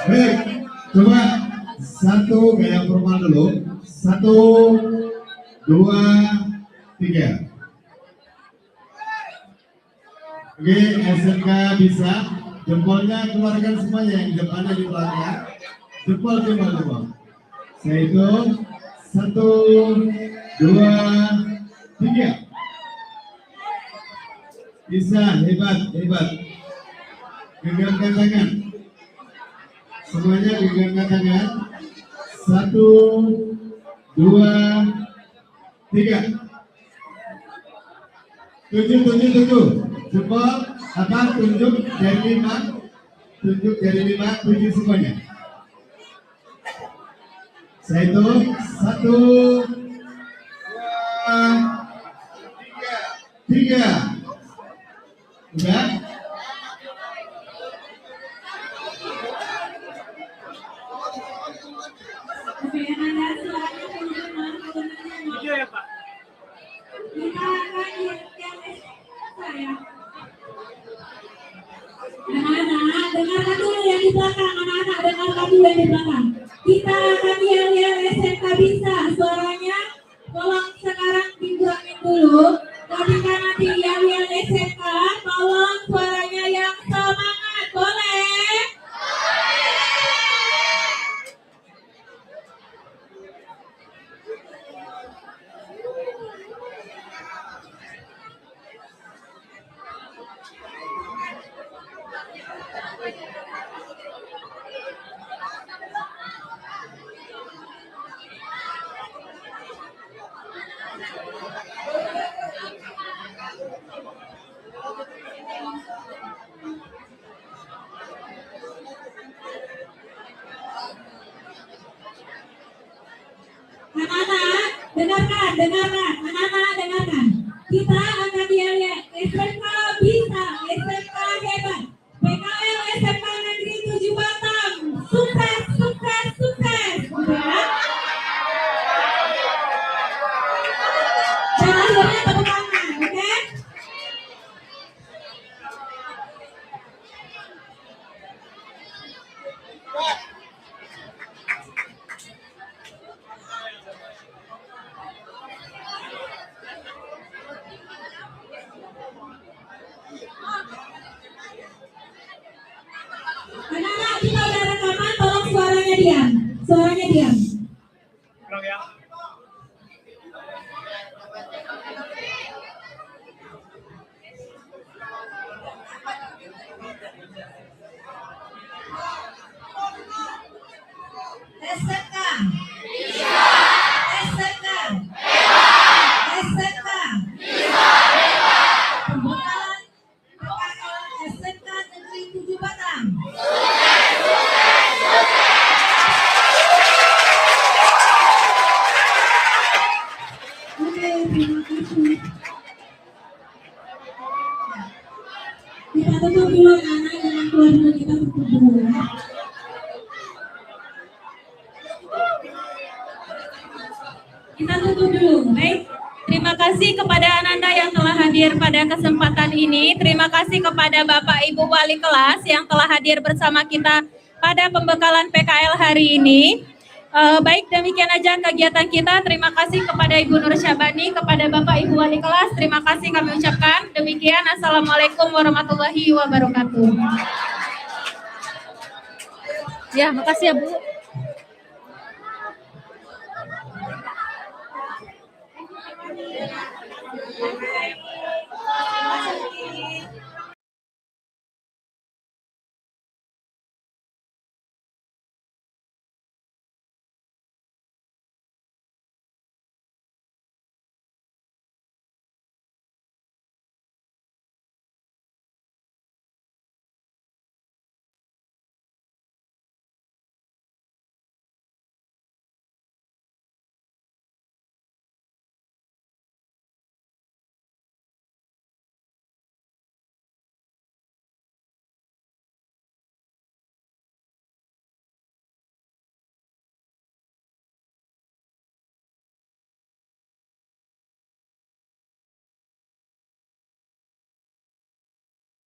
Baik, coba satu gaya formal dulu. 1, 2, 3. Oke, SMK bisa. Jempolnya keluarkan semuanya yang di depannya di belakang. Jempol. Saya hitung 1, 2, 3. Bisa, hebat. Genggamkan tangan. Semuanya genggamkan tangan. 1, 2, 3. 7. Jempol apa? Tunjuk jari 5. 7 semuanya. Saya hitung 1, 2, 3. Udah? Video ya Pak? Anak-anak, dengarkan dulu yang di belakang. Anak-anak, dengarkan dulu yang di belakang. Kita akan yel-yel SMK bisa. Suaranya tolong sekarang dikurangin dulu. Ketika nanti yel-yel SMK, tolong suaranya yang semangat. Boleh? Anak-anak, dengarkan. Anak-anak, dengarkan. Kita akan yel-yel SMK bisa, SMK hebat. PKL SMK Negeri 7 Batam. Sukses. Udah? Dan akhirnya tepuk tangan, oke? Anak-anak, kita udah rekaman, tolong suaranya diam. Kurang ya? SMK. SMK. Pembekalan PKL SMK Negeri 7 Batam. tutup dulu. Baik, terima kasih kepada Ananda yang telah hadir pada kesempatan ini. Terima kasih kepada Bapak Ibu Wali Kelas yang telah hadir bersama kita pada pembekalan PKL hari ini. Baik, demikian aja kegiatan kita. Terima kasih kepada Ibu Nur Syabani, kepada Bapak Ibu Wali Kelas. Terima kasih kami ucapkan. Demikian, Assalamualaikum warahmatullahi wabarakatuh. Ya, makasih ya Bu.